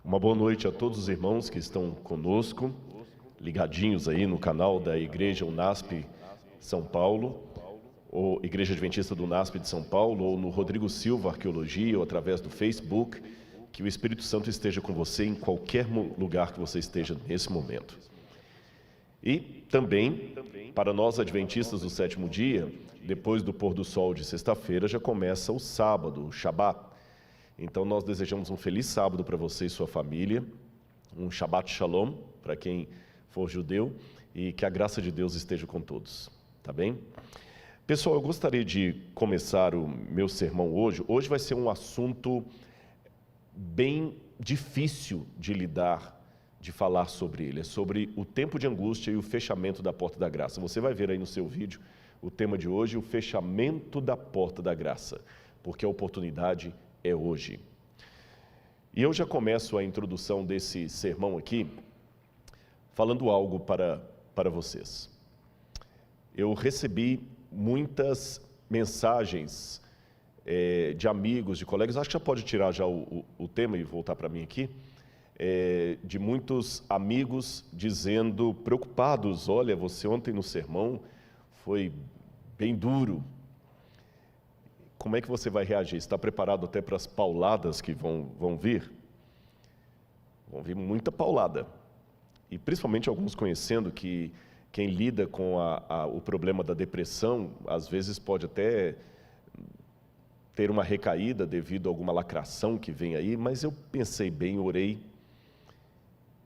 Uma boa noite a todos os irmãos que estão conosco, ligadinhos aí no canal da Igreja UNASP São Paulo, ou Igreja Adventista do UNASP de São Paulo, ou no Rodrigo Silva Arqueologia, ou através do Facebook. Que o Espírito Santo esteja com você em qualquer lugar que você esteja nesse momento. E também, para nós adventistas do sétimo dia, depois do pôr do sol de sexta-feira, já começa o sábado, o Shabat. Então nós desejamos um feliz sábado para você e sua família, um Shabbat Shalom para quem for judeu, e que a graça de Deus esteja com todos, tá bem? Pessoal, eu gostaria de começar o meu sermão hoje. Hoje vai ser um assunto bem difícil de lidar, de falar sobre ele. É sobre o tempo de angústia e o fechamento da porta da graça. Você vai ver aí no seu vídeo o tema de hoje, o fechamento da porta da graça, porque a oportunidade é hoje. E eu já começo a introdução desse sermão aqui, falando algo para vocês. Eu recebi muitas mensagens de amigos, de colegas, acho que já pode tirar já o tema e voltar para mim aqui, de muitos amigos dizendo, preocupados, olha, você ontem no sermão foi bem duro. Como é que você vai reagir? Está preparado até para as pauladas que vão vir? Vão vir muita paulada. E principalmente alguns conhecendo que quem lida com o problema da depressão, às vezes pode até ter uma recaída devido a alguma lacração que vem aí, mas eu pensei bem, orei.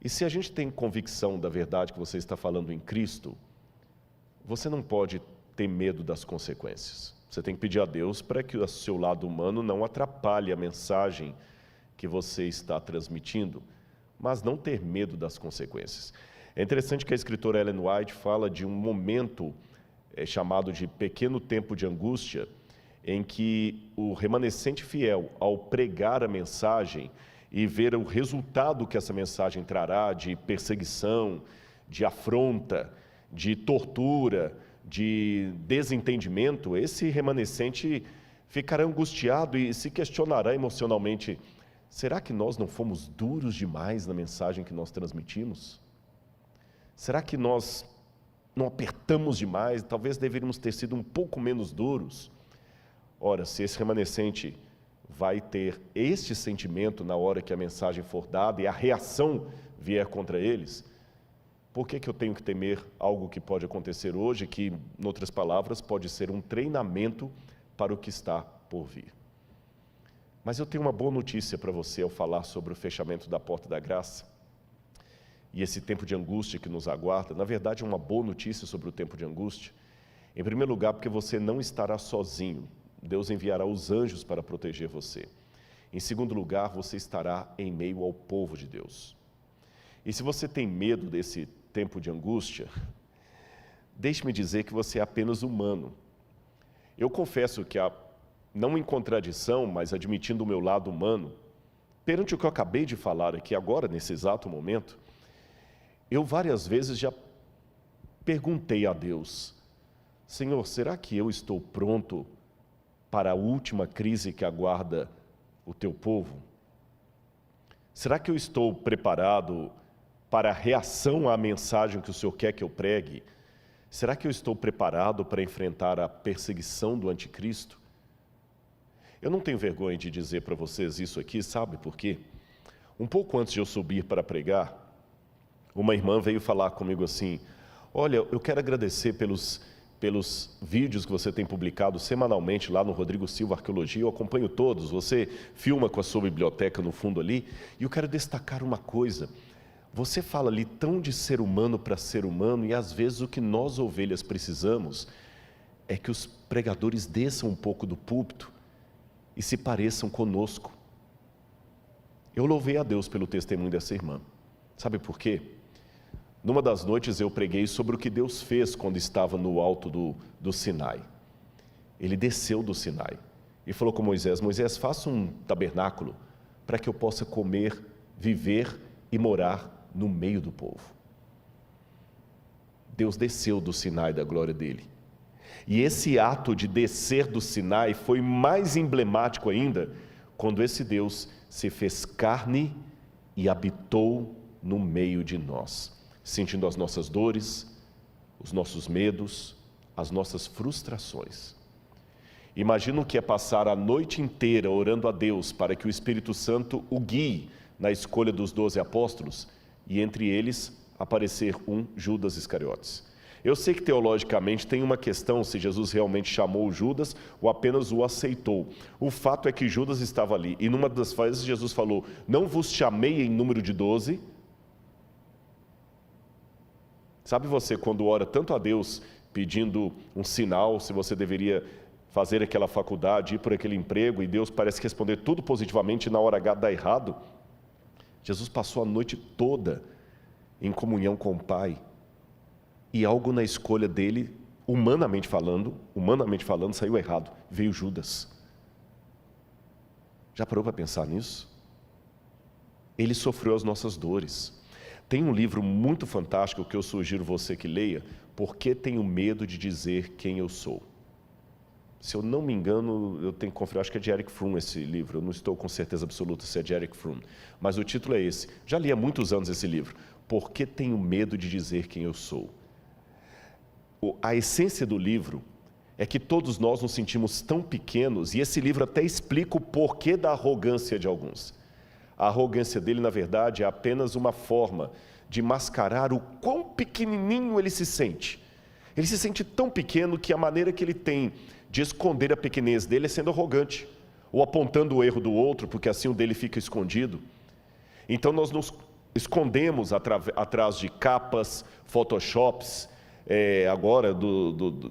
E se a gente tem convicção da verdade que você está falando em Cristo, você não pode ter medo das consequências. Você tem que pedir a Deus para que o seu lado humano não atrapalhe a mensagem que você está transmitindo, mas não ter medo das consequências. É interessante que a escritora Ellen White fala de um momento chamado de pequeno tempo de angústia, em que o remanescente fiel, ao pregar a mensagem e ver o resultado que essa mensagem trará de perseguição, de afronta, de tortura, de desentendimento, esse remanescente ficará angustiado e se questionará emocionalmente: será que nós não fomos duros demais na mensagem que nós transmitimos? Será que nós não apertamos demais? Talvez deveríamos ter sido um pouco menos duros. Ora, se esse remanescente vai ter este sentimento na hora que a mensagem for dada e a reação vier contra eles, por que eu tenho que temer algo que pode acontecer hoje, que, em outras palavras, pode ser um treinamento para o que está por vir? Mas eu tenho uma boa notícia para você ao falar sobre o fechamento da porta da graça e esse tempo de angústia que nos aguarda. Na verdade, uma boa notícia sobre o tempo de angústia. Em primeiro lugar, porque você não estará sozinho. Deus enviará os anjos para proteger você. Em segundo lugar, você estará em meio ao povo de Deus. E se você tem medo desse tempo de angústia, deixe-me dizer que você é apenas humano. Eu confesso que, não em contradição, mas admitindo o meu lado humano, perante o que eu acabei de falar aqui agora, nesse exato momento, eu várias vezes já perguntei a Deus: Senhor, será que eu estou pronto para a última crise que aguarda o teu povo? Será que eu estou preparado para a reação à mensagem que o Senhor quer que eu pregue? Será que eu estou preparado para enfrentar a perseguição do anticristo? Eu não tenho vergonha de dizer para vocês isso aqui, sabe por quê? Um pouco antes de eu subir para pregar, uma irmã veio falar comigo assim: olha, eu quero agradecer pelos vídeos que você tem publicado semanalmente lá no Rodrigo Silva Arqueologia. Eu acompanho todos, você filma com a sua biblioteca no fundo ali, e eu quero destacar uma coisa: você fala ali tão de ser humano para ser humano, e às vezes o que nós ovelhas precisamos é que os pregadores desçam um pouco do púlpito e se pareçam conosco. Eu louvei a Deus pelo testemunho dessa irmã. Sabe por quê? Numa das noites eu preguei sobre o que Deus fez quando estava no alto do Sinai. Ele desceu do Sinai e falou com Moisés: Moisés, faça um tabernáculo para que eu possa comer, viver e morar no meio do povo. Deus desceu do Sinai da glória dele. E esse ato de descer do Sinai foi mais emblemático ainda quando esse Deus se fez carne e habitou no meio de nós, sentindo as nossas dores, os nossos medos, as nossas frustrações. Imagina o que é passar a noite inteira orando a Deus para que o Espírito Santo o guie na escolha dos 12 apóstolos e entre eles aparecer um Judas Iscariotes. Eu sei que teologicamente tem uma questão se Jesus realmente chamou Judas ou apenas o aceitou. O fato é que Judas estava ali e numa das vezes Jesus falou: não vos chamei em número de 12. Sabe você quando ora tanto a Deus pedindo um sinal, se você deveria fazer aquela faculdade, ir por aquele emprego, e Deus parece responder tudo positivamente e na hora H dá errado? Jesus passou a noite toda em comunhão com o Pai, e algo na escolha dele, humanamente falando, saiu errado, veio Judas. Já parou para pensar nisso? Ele sofreu as nossas dores. Tem um livro muito fantástico que eu sugiro você que leia, Por que Tenho Medo de Dizer Quem Eu Sou? Se eu não me engano, eu tenho que conferir, acho que é de Erich Fromm esse livro, eu não estou com certeza absoluta se é de Erich Fromm, mas o título é esse. Já li há muitos anos esse livro, Por que Tenho Medo de Dizer Quem Eu Sou? A essência do livro é que todos nós nos sentimos tão pequenos, e esse livro até explica o porquê da arrogância de alguns. A arrogância dele, na verdade, é apenas uma forma de mascarar o quão pequenininho ele se sente. Ele se sente tão pequeno que a maneira que ele tem de esconder a pequenez dele é sendo arrogante, ou apontando o erro do outro, porque assim o dele fica escondido. Então nós nos escondemos atrás de capas, photoshops, agora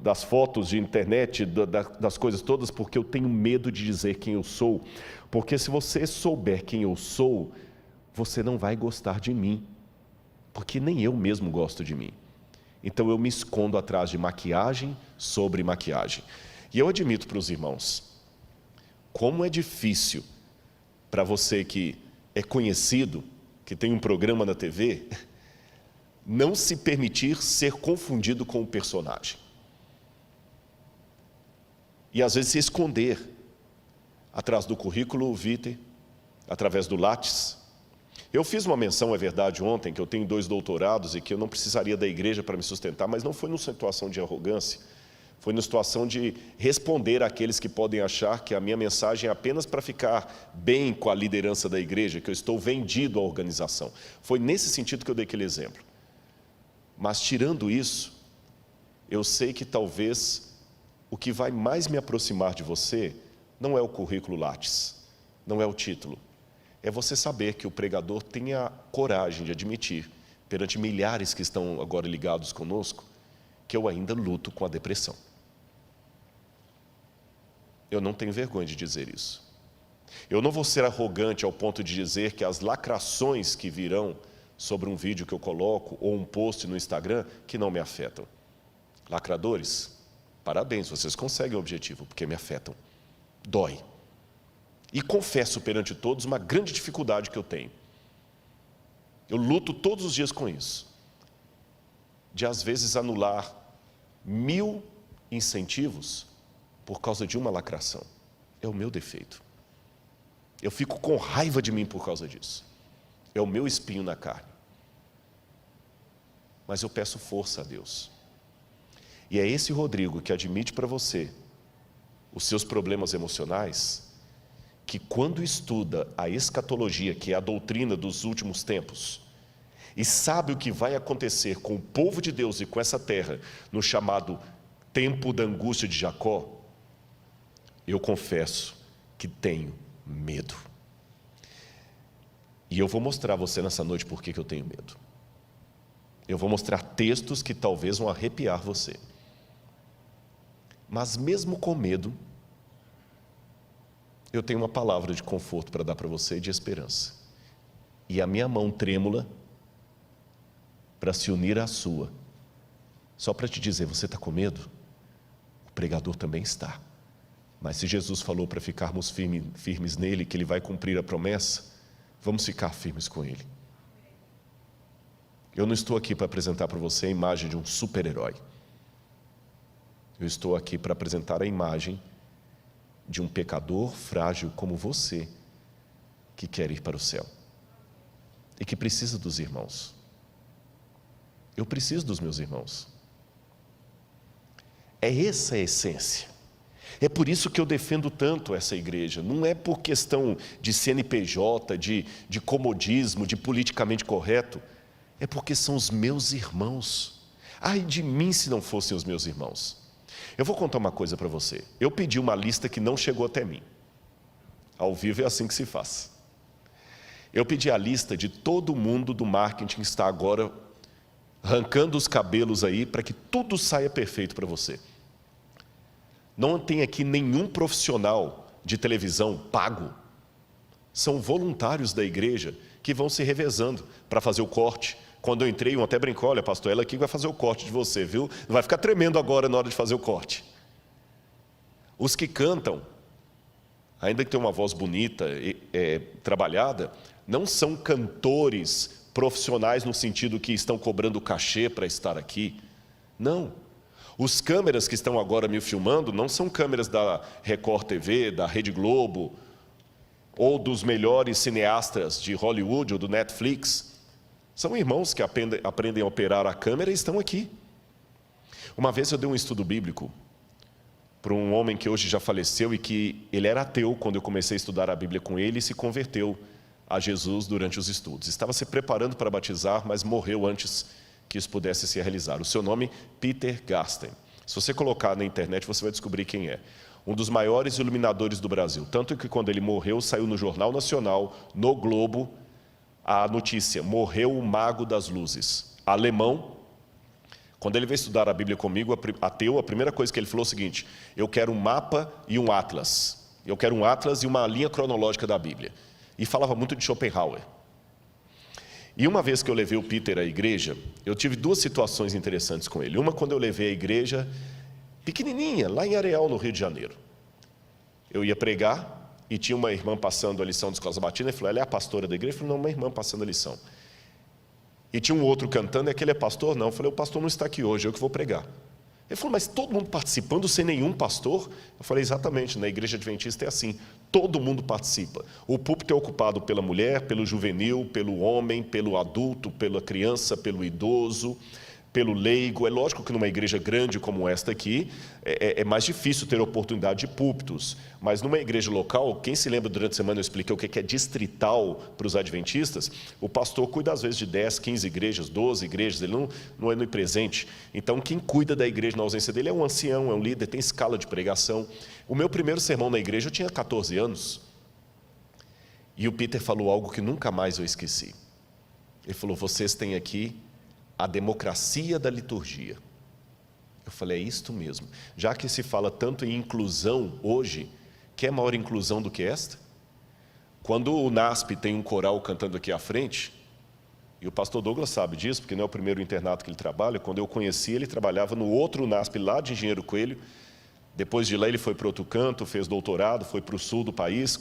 das fotos de internet, das coisas todas, porque eu tenho medo de dizer quem eu sou. Porque se você souber quem eu sou, você não vai gostar de mim, porque nem eu mesmo gosto de mim. Então eu me escondo atrás de maquiagem sobre maquiagem. E eu admito para os irmãos, como é difícil para você que é conhecido, que tem um programa na TV, não se permitir ser confundido com o personagem. E às vezes se esconder atrás do currículo vitae, através do Lattes. Eu fiz uma menção, é verdade, ontem, que eu tenho 2 doutorados e que eu não precisaria da igreja para me sustentar, mas não foi numa situação de arrogância, foi numa situação de responder àqueles que podem achar que a minha mensagem é apenas para ficar bem com a liderança da igreja, que eu estou vendido à organização. Foi nesse sentido que eu dei aquele exemplo. Mas tirando isso, eu sei que talvez o que vai mais me aproximar de você não é o currículo Lattes, não é o título. É você saber que o pregador tem a coragem de admitir, perante milhares que estão agora ligados conosco, que eu ainda luto com a depressão. Eu não tenho vergonha de dizer isso. Eu não vou ser arrogante ao ponto de dizer que as lacrações que virão sobre um vídeo que eu coloco ou um post no Instagram que não me afetam. Lacradores, parabéns, vocês conseguem o objetivo, porque me afetam. Dói. E confesso perante todos uma grande dificuldade que eu tenho. Eu luto todos os dias com isso. De às vezes anular 1000 incentivos por causa de uma lacração. É o meu defeito. Eu fico com raiva de mim por causa disso. É o meu espinho na carne. Mas eu peço força a Deus. E é esse Rodrigo que admite para você os seus problemas emocionais, que quando estuda a escatologia, que é a doutrina dos últimos tempos, e sabe o que vai acontecer com o povo de Deus e com essa terra, no chamado tempo da angústia de Jacó, eu confesso que tenho medo. E eu vou mostrar a você nessa noite por que eu tenho medo. Eu vou mostrar textos que talvez vão arrepiar você. Mas mesmo com medo, eu tenho uma palavra de conforto para dar para você e de esperança. E a minha mão trêmula para se unir à sua, só para te dizer, você está com medo? O pregador também está. Mas se Jesus falou para ficarmos firmes nele, que ele vai cumprir a promessa, vamos ficar firmes com ele. Eu não estou aqui para apresentar para você a imagem de um super-herói. Eu estou aqui para apresentar a imagem de um pecador frágil como você, que quer ir para o céu. e que precisa dos irmãos. Eu preciso dos meus irmãos. É essa a essência. É por isso que eu defendo tanto essa igreja. Não é por questão de CNPJ, de comodismo, de politicamente correto. É porque são os meus irmãos. Ai de mim se não fossem os meus irmãos. Eu vou contar uma coisa para você. Eu pedi uma lista que não chegou até mim. Ao vivo é assim que se faz. Eu pedi a lista de todo mundo do marketing que está agora arrancando os cabelos aí para que tudo saia perfeito para você. Não tem aqui nenhum profissional de televisão pago. São voluntários da igreja que vão se revezando para fazer o corte. Quando eu entrei, um até brincou, olha, pastor, ela aqui vai fazer o corte de você, viu? Não vai ficar tremendo agora na hora de fazer o corte. Os que cantam, ainda que tenham uma voz bonita, trabalhada, não são cantores profissionais no sentido que estão cobrando cachê para estar aqui. Não. Os câmeras que estão agora me filmando não são câmeras da Record TV, da Rede Globo, ou dos melhores cineastas de Hollywood ou do Netflix. São irmãos que aprendem a operar a câmera e estão aqui. Uma vez eu dei um estudo bíblico para um homem que hoje já faleceu e que ele era ateu quando eu comecei a estudar a Bíblia com ele e se converteu a Jesus durante os estudos. Estava se preparando para batizar, mas morreu antes que isso pudesse se realizar. O seu nome, Peter Garsten. Se você colocar na internet, você vai descobrir quem é. Um dos maiores iluminadores do Brasil. Tanto que quando ele morreu, saiu no Jornal Nacional, no Globo, a notícia: morreu o mago das luzes. Alemão. Quando ele veio estudar a Bíblia comigo, ateu, a primeira coisa que ele falou é o seguinte: eu quero um mapa e um atlas. Eu quero um atlas e uma linha cronológica da Bíblia. E falava muito de Schopenhauer. E uma vez que eu levei o Peter à igreja, eu tive duas situações interessantes com ele. Uma, quando eu levei a igreja pequenininha, lá em Areal, no Rio de Janeiro. Eu ia pregar e tinha uma irmã passando a lição de escola sabatina. Ele falou: ela é a pastora da igreja? Eu falei: não, uma irmã passando a lição. E tinha um outro cantando, e aquele é pastor? Não. Eu falei: o pastor não está aqui hoje, eu que vou pregar. Ele falou: mas todo mundo participando sem nenhum pastor? Eu falei: exatamente, na igreja adventista é assim, todo mundo participa. O púlpito é ocupado pela mulher, pelo juvenil, pelo homem, pelo adulto, pela criança, pelo idoso, pelo leigo. É lógico que numa igreja grande como esta aqui, é mais difícil ter oportunidade de púlpitos, mas numa igreja local, quem se lembra durante a semana eu expliquei o que é distrital para os adventistas, o pastor cuida às vezes de 10, 15 igrejas, 12 igrejas, ele não é onipresente. Então quem cuida da igreja na ausência dele é um ancião, é um líder, tem escala de pregação. O meu primeiro sermão na igreja eu tinha 14 anos, e o Peter falou algo que nunca mais eu esqueci. Ele falou: vocês têm aqui a democracia da liturgia. Eu falei: é isto mesmo. Já que se fala tanto em inclusão hoje, quer maior inclusão do que esta? Quando o NASP tem um coral cantando aqui à frente, e o pastor Douglas sabe disso, porque não é o primeiro internato que ele trabalha, quando eu conheci ele trabalhava no outro NASP lá de Engenheiro Coelho. Depois de lá ele foi para outro canto, fez doutorado, foi para o sul do país,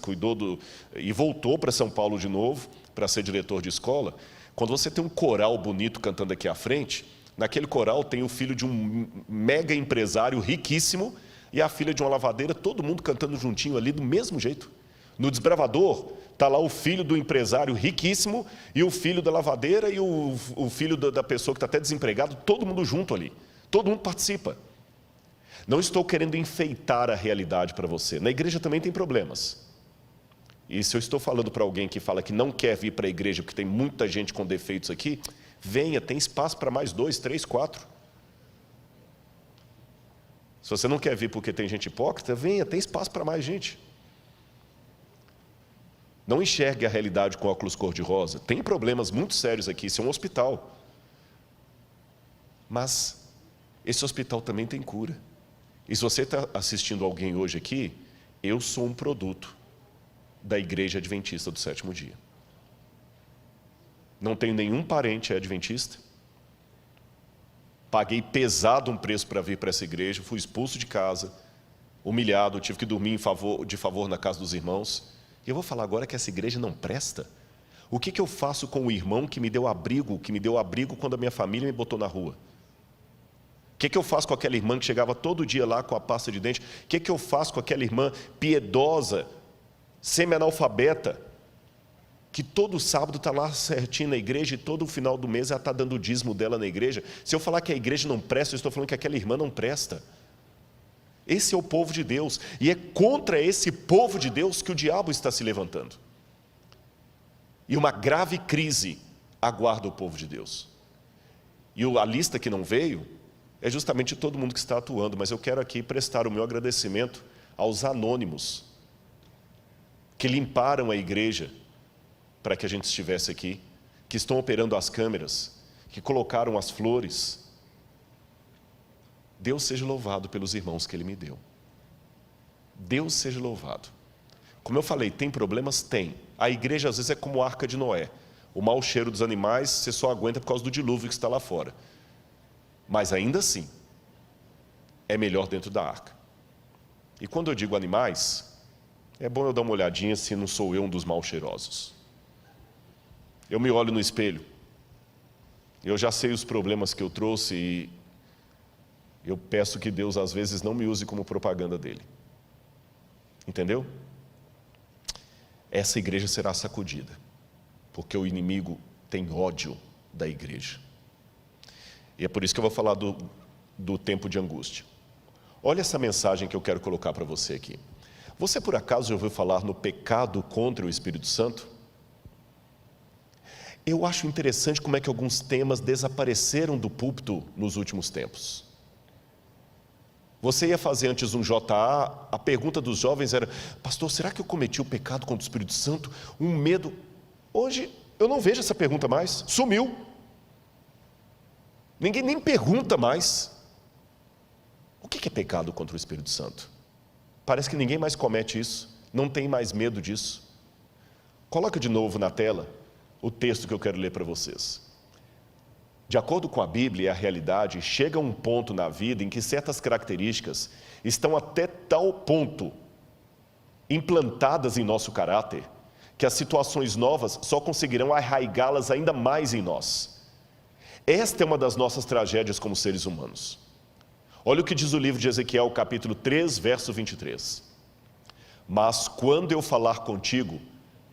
e voltou para São Paulo de novo, para ser diretor de escola. Quando você tem um coral bonito cantando aqui à frente, naquele coral tem o filho de um mega empresário riquíssimo e a filha de uma lavadeira, todo mundo cantando juntinho ali do mesmo jeito. No desbravador, está lá o filho do empresário riquíssimo e o filho da lavadeira e o filho da pessoa que está até desempregado, todo mundo junto ali, todo mundo participa. Não estou querendo enfeitar a realidade para você. Na igreja também tem problemas. E se eu estou falando para alguém que fala que não quer vir para a igreja porque tem muita gente com defeitos aqui, venha, tem espaço para mais 2, 3, 4. Se você não quer vir porque tem gente hipócrita, venha, tem espaço para mais gente. Não enxergue a realidade com óculos cor-de-rosa. Tem problemas muito sérios aqui, isso é um hospital. Mas esse hospital também tem cura. E se você está assistindo alguém hoje aqui, eu sou um produto da Igreja Adventista do Sétimo Dia. Não tenho nenhum parente adventista. Paguei pesado um preço para vir para essa igreja, fui expulso de casa, humilhado, tive que dormir de favor na casa dos irmãos. E eu vou falar agora que essa igreja não presta? O que eu faço com o irmão que me deu abrigo quando a minha família me botou na rua? O que eu faço com aquela irmã que chegava todo dia lá com a pasta de dente? O que eu faço com aquela irmã piedosa, semi-analfabeta, que todo sábado está lá certinho na igreja e todo final do mês ela está dando o dízimo dela na igreja. Se eu falar que a igreja não presta, eu estou falando que aquela irmã não presta. Esse é o povo de Deus, e é contra esse povo de Deus que o diabo está se levantando. E uma grave crise aguarda o povo de Deus. E a lista que não veio é justamente todo mundo que está atuando, mas eu quero aqui prestar o meu agradecimento aos anônimos que limparam a igreja para que a gente estivesse aqui, que estão operando as câmeras, que colocaram as flores. Deus seja louvado pelos irmãos que Ele me deu. Deus seja louvado. Como eu falei, tem problemas? Tem. A igreja às vezes é como a arca de Noé. O mau cheiro dos animais você só aguenta por causa do dilúvio que está lá fora. Mas ainda assim, é melhor dentro da arca. E quando eu digo animais, é bom eu dar uma olhadinha se não sou eu um dos mal cheirosos. Eu me olho no espelho, eu já sei os problemas que eu trouxe e eu peço que Deus às vezes não me use como propaganda dele. Entendeu? Essa igreja será sacudida, porque o inimigo tem ódio da igreja. E é por isso que eu vou falar do tempo de angústia. Olha essa mensagem que eu quero colocar para você aqui. Você por acaso já ouviu falar no pecado contra o Espírito Santo? Eu acho interessante como é que alguns temas desapareceram do púlpito nos últimos tempos. Você ia fazer antes um JA, a pergunta dos jovens era: pastor, será que eu cometi o pecado contra o Espírito Santo? Um medo. Hoje eu não vejo essa pergunta mais, sumiu. Ninguém nem pergunta mais. O que é pecado contra o Espírito Santo? Parece que ninguém mais comete isso, não tem mais medo disso. Coloca de novo na tela o texto que eu quero ler para vocês. De acordo com a Bíblia e a realidade, chega um ponto na vida em que certas características estão até tal ponto implantadas em nosso caráter, que as situações novas só conseguirão arraigá-las ainda mais em nós. Esta é uma das nossas tragédias como seres humanos. Olha o que diz o livro de Ezequiel, capítulo 3, verso 23. Mas quando eu falar contigo,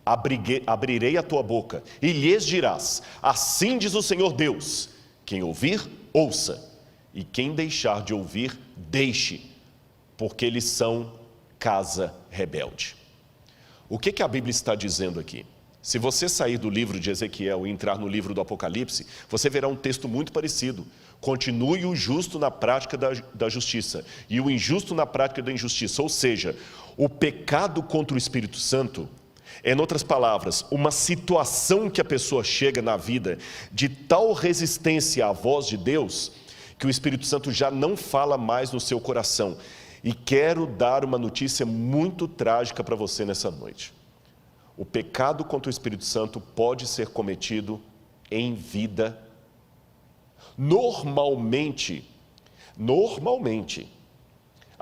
abrirei a tua boca e lhes dirás: assim diz o Senhor Deus, quem ouvir, ouça, e quem deixar de ouvir, deixe, porque eles são casa rebelde. O que a Bíblia está dizendo aqui? Se você sair do livro de Ezequiel e entrar no livro do Apocalipse, você verá um texto muito parecido. Continue o justo na prática da justiça e o injusto na prática da injustiça. Ou seja, o pecado contra o Espírito Santo é, em outras palavras, uma situação que a pessoa chega na vida de tal resistência à voz de Deus, que o Espírito Santo já não fala mais no seu coração. E quero dar uma notícia muito trágica para você nessa noite. O pecado contra o Espírito Santo pode ser cometido em vida. Normalmente,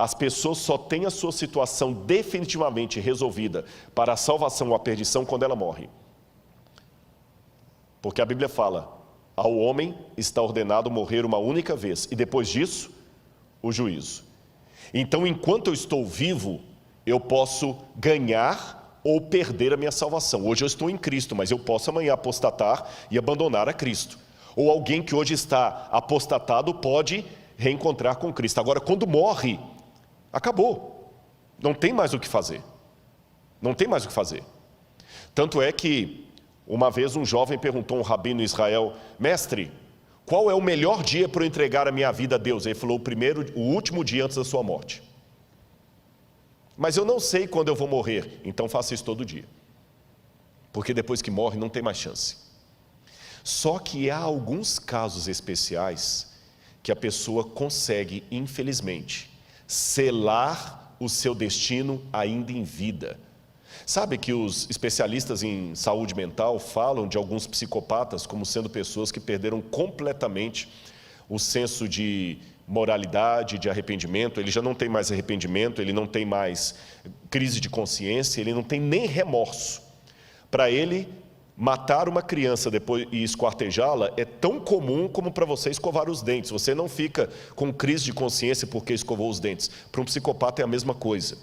as pessoas só têm a sua situação definitivamente resolvida para a salvação ou a perdição quando ela morre. Porque a Bíblia fala: ao homem está ordenado morrer uma única vez, e depois disso, o juízo. Então, enquanto eu estou vivo, eu posso ganhar ou perder a minha salvação. Hoje eu estou em Cristo, mas eu posso amanhã apostatar e abandonar a Cristo. Ou alguém que hoje está apostatado pode reencontrar com Cristo. Agora, quando morre, acabou. Não tem mais o que fazer. Não tem mais o que fazer. Tanto é que, uma vez um jovem perguntou a um rabino em Israel: mestre, qual é o melhor dia para eu entregar a minha vida a Deus? Ele falou: o último dia antes da sua morte. Mas eu não sei quando eu vou morrer. Então faça isso todo dia. Porque depois que morre não tem mais chance. Só que há alguns casos especiais que a pessoa consegue, infelizmente, selar o seu destino ainda em vida. Sabe que os especialistas em saúde mental falam de alguns psicopatas como sendo pessoas que perderam completamente o senso de moralidade, de arrependimento. Ele já não tem mais arrependimento, ele não tem mais crise de consciência, ele não tem nem remorso. Para ele, matar uma criança depois e esquartejá-la é tão comum como para você escovar os dentes. Você não fica com crise de consciência porque escovou os dentes. Para um psicopata é a mesma coisa.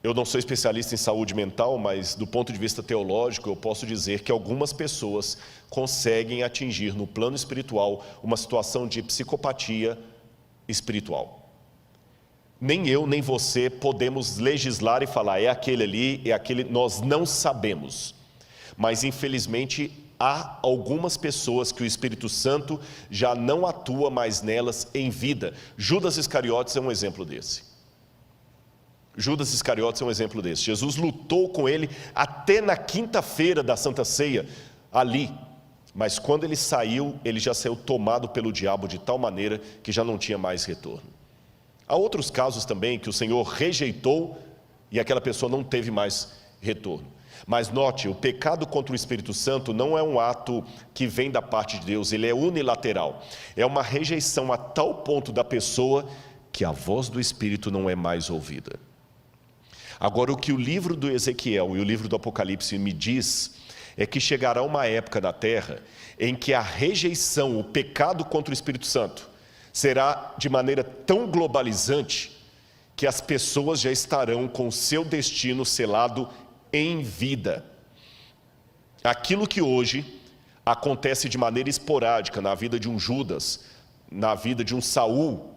Eu não sou especialista em saúde mental, mas do ponto de vista teológico, eu posso dizer que algumas pessoas conseguem atingir no plano espiritual uma situação de psicopatia espiritual. Nem eu, nem você podemos legislar e falar, é aquele ali, é aquele, nós não sabemos. Mas infelizmente há algumas pessoas que o Espírito Santo já não atua mais nelas em vida. Judas Iscariotes é um exemplo desse. Judas Iscariotes é um exemplo desse. Jesus lutou com ele até na quinta-feira da Santa Ceia, ali. Mas quando ele saiu, ele já saiu tomado pelo diabo de tal maneira que já não tinha mais retorno. Há outros casos também que o Senhor rejeitou e aquela pessoa não teve mais retorno. Mas note, o pecado contra o Espírito Santo não é um ato que vem da parte de Deus, ele é unilateral. É uma rejeição a tal ponto da pessoa que a voz do Espírito não é mais ouvida. Agora, o que o livro do Ezequiel e o livro do Apocalipse me diz é que chegará uma época na terra em que a rejeição, o pecado contra o Espírito Santo será de maneira tão globalizante que as pessoas já estarão com o seu destino selado em vida. Aquilo que hoje acontece de maneira esporádica na vida de um Judas, na vida de um Saul,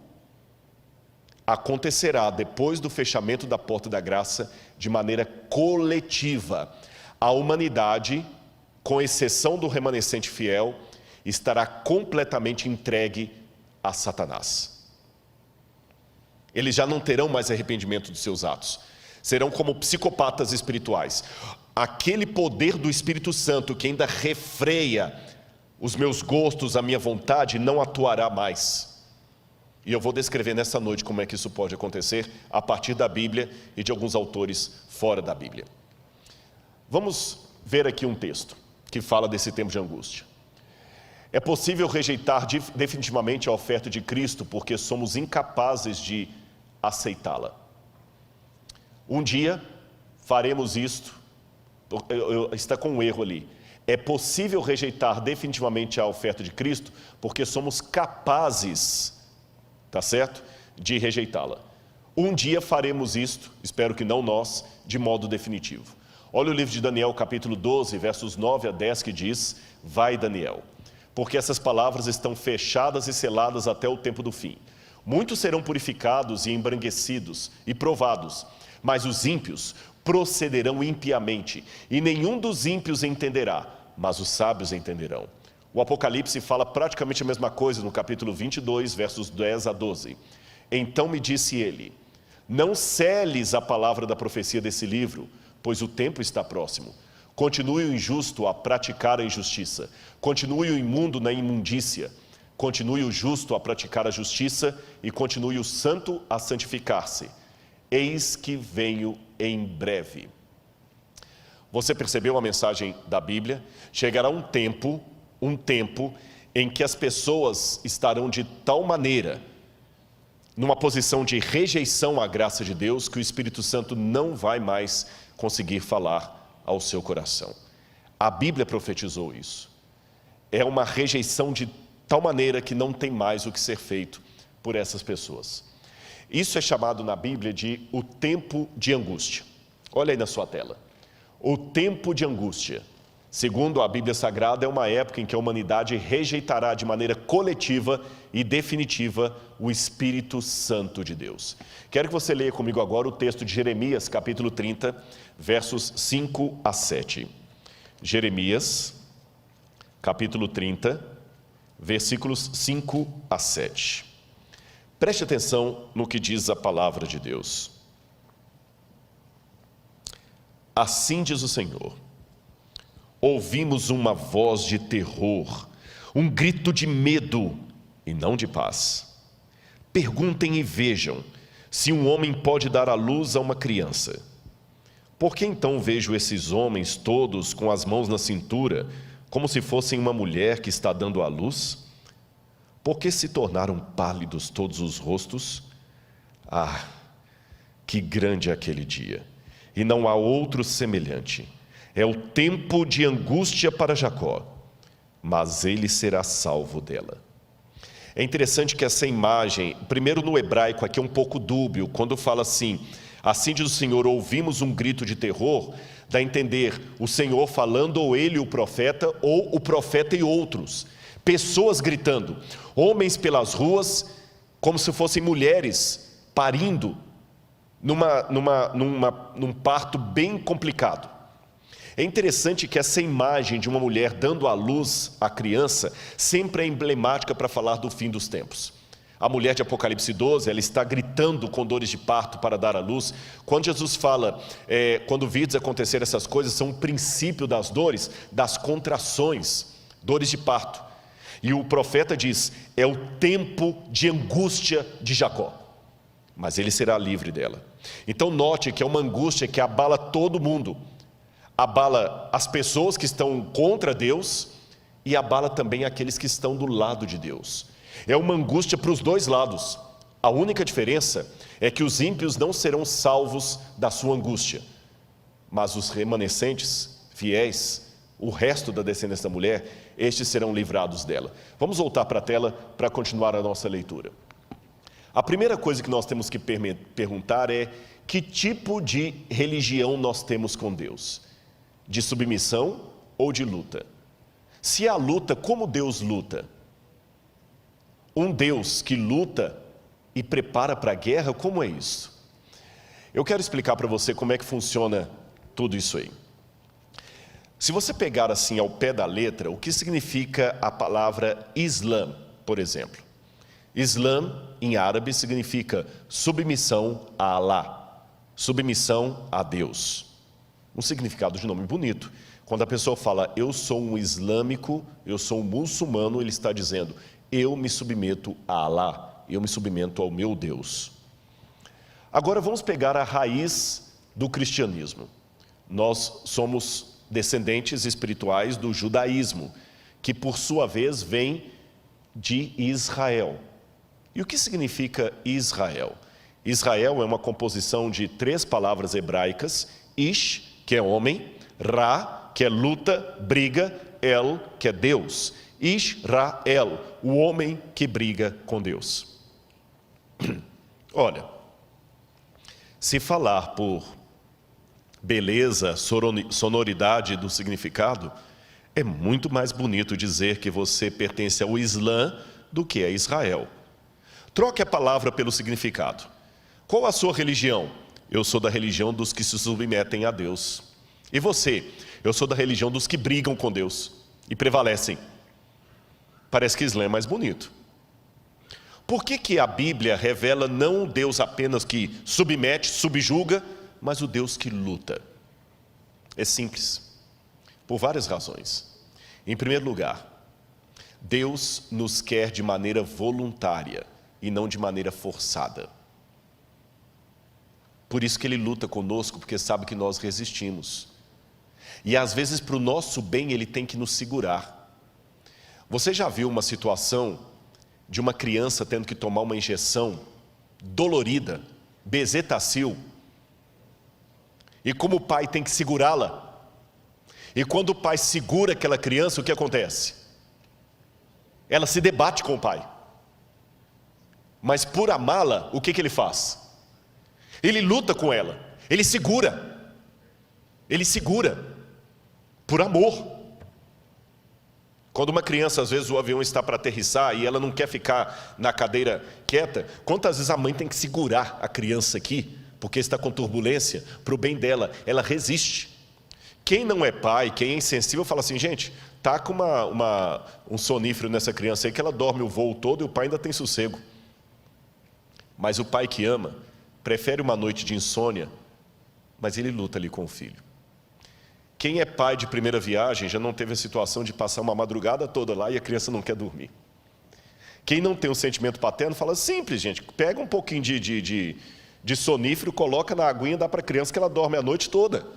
acontecerá depois do fechamento da porta da graça de maneira coletiva. A humanidade, com exceção do remanescente fiel, estará completamente entregue a Satanás. Eles já não terão mais arrependimento dos seus atos. Serão como psicopatas espirituais. Aquele poder do Espírito Santo que ainda refreia os meus gostos, a minha vontade, não atuará mais. E eu vou descrever nessa noite como é que isso pode acontecer a partir da Bíblia e de alguns autores fora da Bíblia. Vamos ver aqui um texto que fala desse tempo de angústia. É possível rejeitar definitivamente a oferta de Cristo porque somos incapazes de aceitá-la. Um dia faremos isto, está com um erro ali. É possível rejeitar definitivamente a oferta de Cristo porque somos capazes, tá certo, de rejeitá-la. Um dia faremos isto, espero que não nós, de modo definitivo. Olha o livro de Daniel, capítulo 12, versos 9 a 10, que diz: vai, Daniel, porque essas palavras estão fechadas e seladas até o tempo do fim. Muitos serão purificados e embranquecidos e provados, mas os ímpios procederão impiamente, e nenhum dos ímpios entenderá, mas os sábios entenderão. O Apocalipse fala praticamente a mesma coisa no capítulo 22, versos 10 a 12. Então me disse ele: não seles a palavra da profecia desse livro, pois o tempo está próximo. Continue o injusto a praticar a injustiça, continue o imundo na imundícia, continue o justo a praticar a justiça e continue o santo a santificar-se. Eis que venho em breve. Você percebeu a mensagem da Bíblia? Chegará um tempo em que as pessoas estarão de tal maneira numa posição de rejeição à graça de Deus que o Espírito Santo não vai mais conseguir falar ao seu coração. A Bíblia profetizou isso. É uma rejeição de tal maneira que não tem mais o que ser feito por essas pessoas. Isso é chamado na Bíblia de o tempo de angústia. Olha aí na sua tela. O tempo de angústia, segundo a Bíblia Sagrada, é uma época em que a humanidade rejeitará de maneira coletiva e definitiva o Espírito Santo de Deus. Quero que você leia comigo agora o texto de Jeremias, capítulo 30, versos 5 a 7. Jeremias, capítulo 30, versículos 5 a 7. Preste atenção no que diz a palavra de Deus. Assim diz o Senhor: ouvimos uma voz de terror, um grito de medo e não de paz. Perguntem e vejam se um homem pode dar à luz a uma criança. Por que então vejo esses homens todos com as mãos na cintura, como se fossem uma mulher que está dando à luz? Por que se tornaram pálidos todos os rostos? Ah, que grande é aquele dia! E não há outro semelhante. É o tempo de angústia para Jacó, mas ele será salvo dela. É interessante que essa imagem, primeiro no hebraico aqui é um pouco dúbio, quando fala assim: Assim diz o Senhor, ouvimos um grito de terror, dá a entender o Senhor falando, ou ele o profeta, ou o profeta e outros. Pessoas gritando, homens pelas ruas, como se fossem mulheres parindo, num parto bem complicado. É interessante que essa imagem de uma mulher dando à luz a criança sempre é emblemática para falar do fim dos tempos. A mulher de Apocalipse 12, ela está gritando com dores de parto para dar à luz. Quando Jesus fala, quando vides acontecer essas coisas, são o princípio das dores, das contrações, dores de parto. E o profeta diz, é o tempo de angústia de Jacó, mas ele será livre dela. Então note que é uma angústia que abala todo mundo, abala as pessoas que estão contra Deus e abala também aqueles que estão do lado de Deus. É uma angústia para os dois lados. A única diferença é que os ímpios não serão salvos da sua angústia, mas os remanescentes, fiéis, o resto da descendência da mulher, estes serão livrados dela. Vamos voltar para a tela para continuar a nossa leitura. A primeira coisa que nós temos que perguntar é: que tipo de religião nós temos com Deus? De submissão ou de luta? Se há luta, como Deus luta? Um Deus que luta e prepara para a guerra, como é isso? Eu quero explicar para você como é que funciona tudo isso aí. Se você pegar assim ao pé da letra, o que significa a palavra Islã, por exemplo? Islã, em árabe, significa submissão a Alá, submissão a Deus. Um significado de nome bonito. Quando a pessoa fala, eu sou um islâmico, eu sou um muçulmano, ele está dizendo, eu me submeto a Alá, eu me submeto ao meu Deus. Agora vamos pegar a raiz do cristianismo. Nós somos descendentes espirituais do judaísmo, que por sua vez vem de Israel. E o que significa Israel? Israel é uma composição de 3 palavras hebraicas, Ish, que é homem, Ra, que é luta, briga, El, que é Deus. Israel, o homem que briga com Deus. Olha, se falar por beleza, sonoridade do significado, é muito mais bonito dizer que você pertence ao Islã do que a Israel. Troque a palavra pelo significado. Qual a sua religião? Eu sou da religião dos que se submetem a Deus. E você? Eu sou da religião dos que brigam com Deus e prevalecem. Parece que Islã é mais bonito. Por que a Bíblia revela não o Deus apenas que submete, subjuga, mas o Deus que luta? É simples, por várias razões. Em primeiro lugar, Deus nos quer de maneira voluntária e não de maneira forçada. Por isso que Ele luta conosco, porque sabe que nós resistimos. E às vezes para o nosso bem Ele tem que nos segurar. Você já viu uma situação de uma criança tendo que tomar uma injeção dolorida, bezetacil, e como o pai tem que segurá-la? E quando o pai segura aquela criança, o que acontece? Ela se debate com o pai. Mas por amá-la, o que ele faz? Ele luta com ela, ele segura, por amor. Quando uma criança, às vezes o avião está para aterrissar e ela não quer ficar na cadeira quieta, quantas vezes a mãe tem que segurar a criança aqui, porque está com turbulência, para o bem dela, ela resiste. Quem não é pai, quem é insensível, fala assim, gente, tá com um sonífero nessa criança aí que ela dorme o voo todo e o pai ainda tem sossego. Mas o pai que ama, prefere uma noite de insônia, mas ele luta ali com o filho. Quem é pai de primeira viagem já não teve a situação de passar uma madrugada toda lá e a criança não quer dormir. Quem não tem um sentimento paterno fala, simples, gente, pega um pouquinho de sonífero, coloca na aguinha, dá para a criança que ela dorme a noite toda.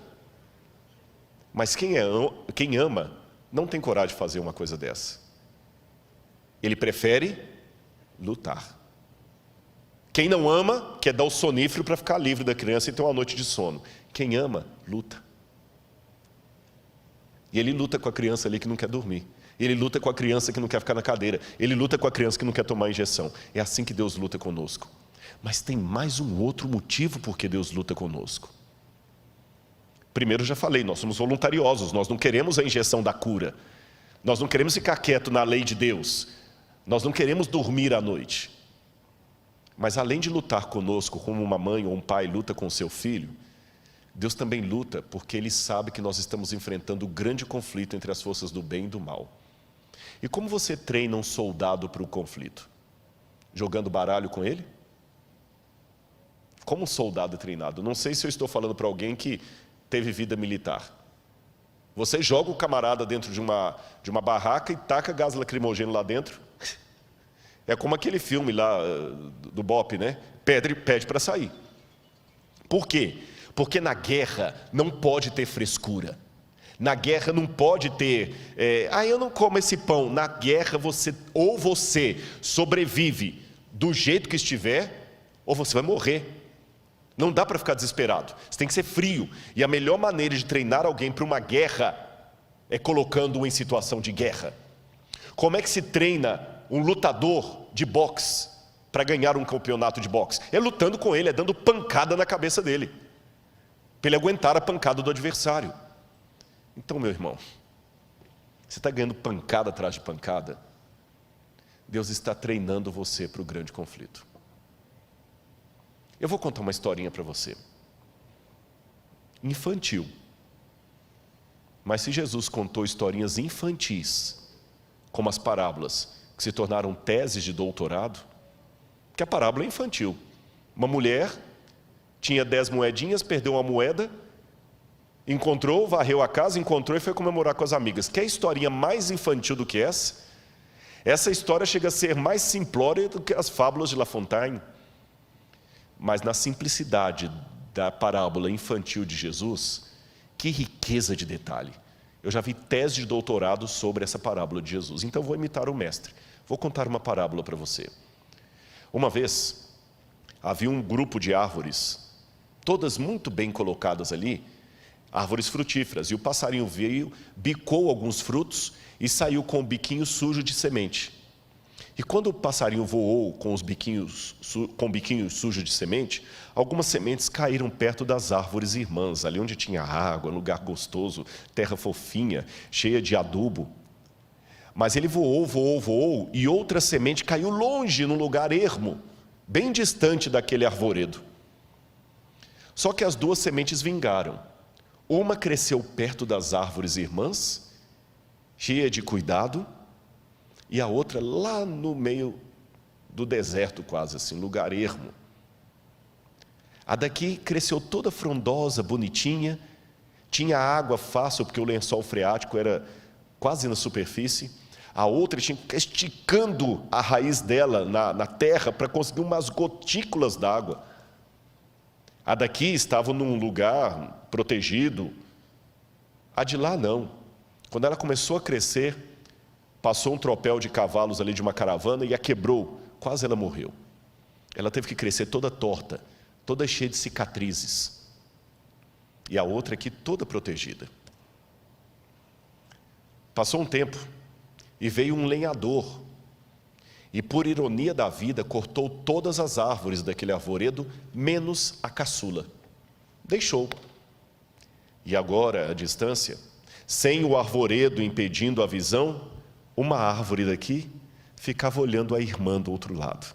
Mas quem ama não tem coragem de fazer uma coisa dessa. Ele prefere lutar. Quem não ama quer dar o sonífero para ficar livre da criança e ter uma noite de sono. Quem ama, luta. E ele luta com a criança ali que não quer dormir. Ele luta com a criança que não quer ficar na cadeira. Ele luta com a criança que não quer tomar injeção. É assim que Deus luta conosco. Mas tem mais um outro motivo por que Deus luta conosco. Primeiro, já falei, nós somos voluntariosos, nós não queremos a injeção da cura. Nós não queremos ficar quieto na lei de Deus. Nós não queremos dormir à noite. Mas além de lutar conosco, como uma mãe ou um pai luta com o seu filho, Deus também luta porque Ele sabe que nós estamos enfrentando o grande conflito entre as forças do bem e do mal. E como você treina um soldado para o conflito? Jogando baralho com ele? Como um soldado é treinado? Não sei se eu estou falando para alguém que teve vida militar. Você joga o camarada dentro de uma barraca e taca gás lacrimogêneo lá dentro. É como aquele filme lá do Bop, né? Pede para sair. Por quê? Porque na guerra não pode ter frescura. Na guerra não pode ter, eu não como esse pão. Na guerra você sobrevive do jeito que estiver, ou você vai morrer. Não dá para ficar desesperado, você tem que ser frio. E a melhor maneira de treinar alguém para uma guerra é colocando-o em situação de guerra. Como é que se treina um lutador de boxe para ganhar um campeonato de boxe? É lutando com ele, é dando pancada na cabeça dele, para ele aguentar a pancada do adversário. Então, meu irmão, você está ganhando pancada atrás de pancada, Deus está treinando você para o grande conflito. Eu vou contar uma historinha para você. Infantil. Mas se Jesus contou historinhas infantis, como as parábolas, que se tornaram teses de doutorado, que a parábola é infantil. Uma mulher tinha 10 moedinhas, perdeu uma moeda, encontrou, varreu a casa, encontrou e foi comemorar com as amigas. Quer historinha mais infantil do que essa? Essa história chega a ser mais simplória do que as fábulas de La Fontaine. Mas na simplicidade da parábola infantil de Jesus, que riqueza de detalhe. Eu já vi tese de doutorado sobre essa parábola de Jesus. Então vou imitar o mestre. Vou contar uma parábola para você. Uma vez, havia um grupo de árvores, todas muito bem colocadas ali, árvores frutíferas, e o passarinho veio, bicou alguns frutos e saiu com o biquinho sujo de semente. E quando o passarinho voou com o biquinho sujo de semente, algumas sementes caíram perto das árvores irmãs, ali onde tinha água, lugar gostoso, terra fofinha, cheia de adubo. Mas ele voou, e outra semente caiu longe, num lugar ermo, bem distante daquele arvoredo. Só que as duas sementes vingaram. Uma cresceu perto das árvores irmãs, cheia de cuidado, e a outra lá no meio do deserto, quase assim, lugar ermo. A daqui cresceu toda frondosa, bonitinha, tinha água fácil, porque o lençol freático era quase na superfície. A outra tinha que ficar esticando a raiz dela na terra para conseguir umas gotículas d'água. A daqui estava num lugar protegido. A de lá não. Quando ela começou a crescer, passou um tropel de cavalos ali de uma caravana e a quebrou. Quase ela morreu. Ela teve que crescer toda torta, toda cheia de cicatrizes. E a outra aqui toda protegida. Passou um tempo e veio um lenhador. E por ironia da vida, cortou todas as árvores daquele arvoredo, menos a caçula. Deixou. E agora, à distância, sem o arvoredo impedindo a visão, uma árvore daqui ficava olhando a irmã do outro lado.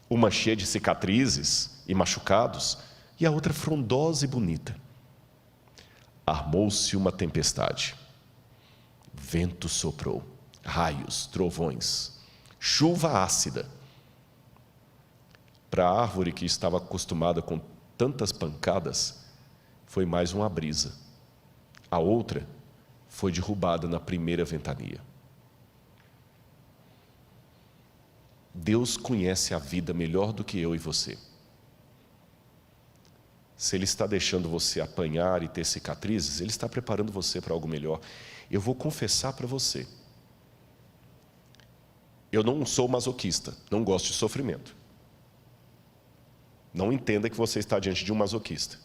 Uma cheia de cicatrizes e machucados, e a outra frondosa e bonita. Armou-se uma tempestade. Vento soprou, raios, trovões, chuva ácida. Para a árvore que estava acostumada com tantas pancadas, foi mais uma brisa. A outra foi derrubada na primeira ventania. Deus conhece a vida melhor do que eu e você. Se Ele está deixando você apanhar e ter cicatrizes, Ele está preparando você para algo melhor. Eu vou confessar para você. Eu não sou masoquista, não gosto de sofrimento. Não entenda que você está diante de um masoquista.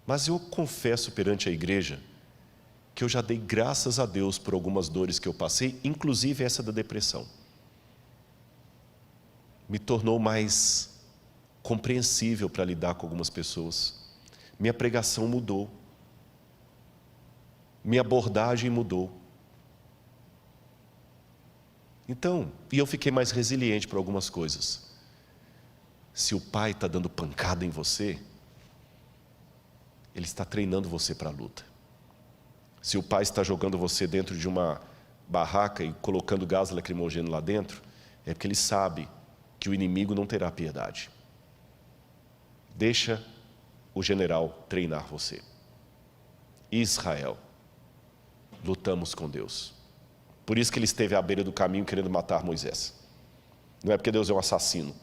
Mas eu confesso perante a igreja que eu já dei graças a Deus por algumas dores que eu passei, inclusive essa da depressão. me tornou mais compreensível para lidar com algumas pessoas. Minha pregação mudou. Minha abordagem mudou. Então, e eu fiquei mais resiliente para algumas coisas. Se o pai está dando pancada em você, ele está treinando você para a luta. Se o pai está jogando você dentro de uma barraca e colocando gás lacrimogêneo lá dentro, é porque ele sabe que o inimigo não terá piedade. Deixa o general treinar você. Israel, lutamos com Deus. Por isso que ele esteve à beira do caminho querendo matar Moisés. Não é porque Deus é um assassino.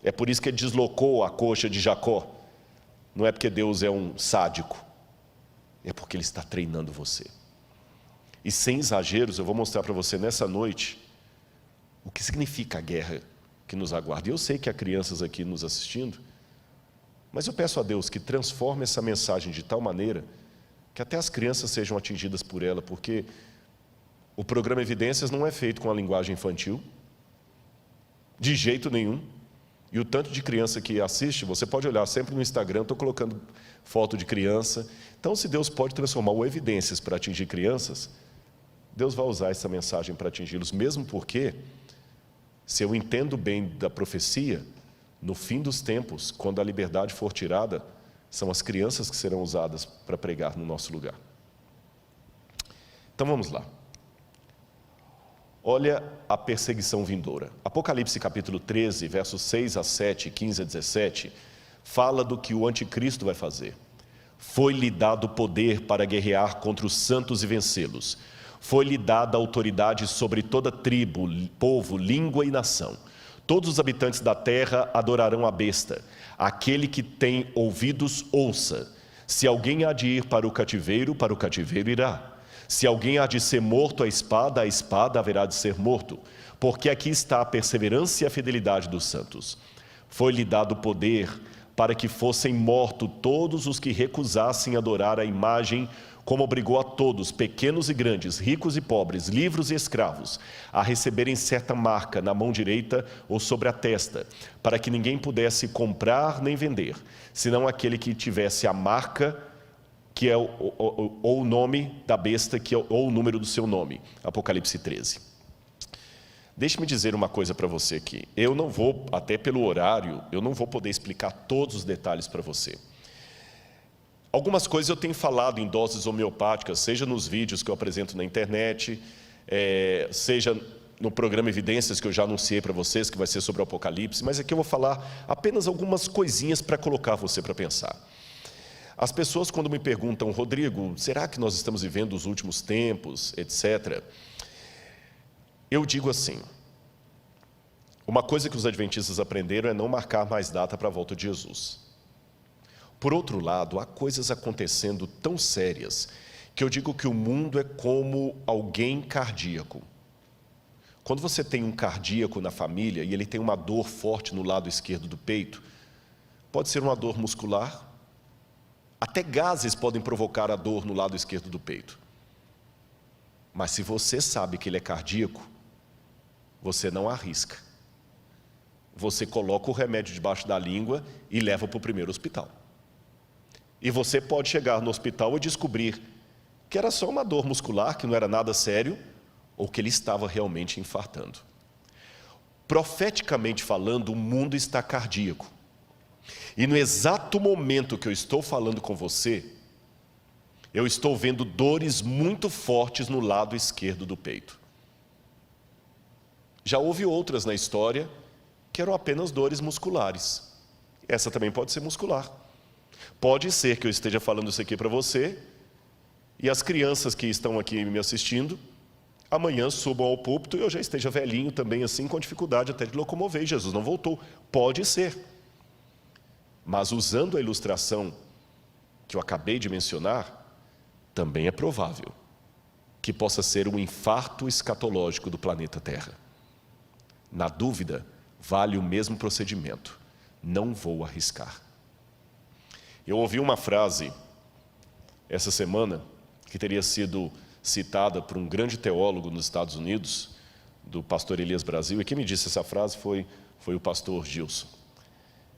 É por isso que ele deslocou a coxa de Jacó. Não é porque Deus é um sádico. É porque ele está treinando você. E sem exageros, eu vou mostrar para você nessa noite o que significa a guerra que nos aguarda. E eu sei que há crianças aqui nos assistindo, mas eu peço a Deus que transforme essa mensagem de tal maneira que até as crianças sejam atingidas por ela, porque o programa Evidências não é feito com a linguagem infantil, de jeito nenhum. E o tanto de criança que assiste, você pode olhar sempre no Instagram, estou colocando foto de criança. Então, se Deus pode transformar o Evidências para atingir crianças, Deus vai usar essa mensagem para atingi-los, mesmo porque, se eu entendo bem da profecia, no fim dos tempos, quando a liberdade for tirada, são as crianças que serão usadas para pregar no nosso lugar. Então vamos lá. Olha a perseguição vindoura. Apocalipse capítulo 13, versos 6 a 7, 15 a 17, fala do que o anticristo vai fazer. Foi-lhe dado poder para guerrear contra os santos e vencê-los. Foi-lhe dada autoridade sobre toda tribo, povo, língua e nação. Todos os habitantes da terra adorarão a besta. Aquele que tem ouvidos, ouça. Se alguém há de ir para o cativeiro irá. Se alguém há de ser morto à espada haverá de ser morto. Porque aqui está a perseverança e a fidelidade dos santos. Foi-lhe dado poder para que fossem mortos todos os que recusassem adorar a imagem, como obrigou a todos, pequenos e grandes, ricos e pobres, livres e escravos, a receberem certa marca na mão direita ou sobre a testa, para que ninguém pudesse comprar nem vender, senão aquele que tivesse a marca, que é ou o nome da besta, que é, ou o número do seu nome. Apocalipse 13. Deixe-me dizer uma coisa para você aqui. Eu não vou, até pelo horário, eu não vou poder explicar todos os detalhes para você. Algumas coisas eu tenho falado em doses homeopáticas, seja nos vídeos que eu apresento na internet, seja no programa Evidências que eu já anunciei para vocês, que vai ser sobre o Apocalipse, mas aqui eu vou falar apenas algumas coisinhas para colocar você para pensar. As pessoas quando me perguntam, Rodrigo, será que nós estamos vivendo os últimos tempos, etc., eu digo assim, uma coisa que os adventistas aprenderam é não marcar mais data para a volta de Jesus. Por outro lado, há coisas acontecendo tão sérias que eu digo que o mundo é como alguém cardíaco. Quando você tem um cardíaco na família e ele tem uma dor forte no lado esquerdo do peito, pode ser uma dor muscular, até gases podem provocar a dor no lado esquerdo do peito. Mas se você sabe que ele é cardíaco, você não arrisca. Você coloca o remédio debaixo da língua e leva para o primeiro hospital. E você pode chegar no hospital e descobrir que era só uma dor muscular, que não era nada sério, ou que ele estava realmente infartando. Profeticamente falando, o mundo está cardíaco. E no exato momento que eu estou falando com você, eu estou vendo dores muito fortes no lado esquerdo do peito. Já houve outras na história que eram apenas dores musculares. Essa também pode ser muscular. Pode ser que eu esteja falando isso aqui para você e as crianças que estão aqui me assistindo, amanhã subam ao púlpito e eu já esteja velhinho também assim, com dificuldade até de locomover, e Jesus não voltou. Pode ser. Mas usando a ilustração que eu acabei de mencionar, também é provável que possa ser um infarto escatológico do planeta Terra. Na dúvida, vale o mesmo procedimento. Não vou arriscar. Eu ouvi uma frase essa semana que teria sido citada por um grande teólogo nos Estados Unidos, do pastor Elias Brasil, e quem me disse essa frase foi o pastor Gilson,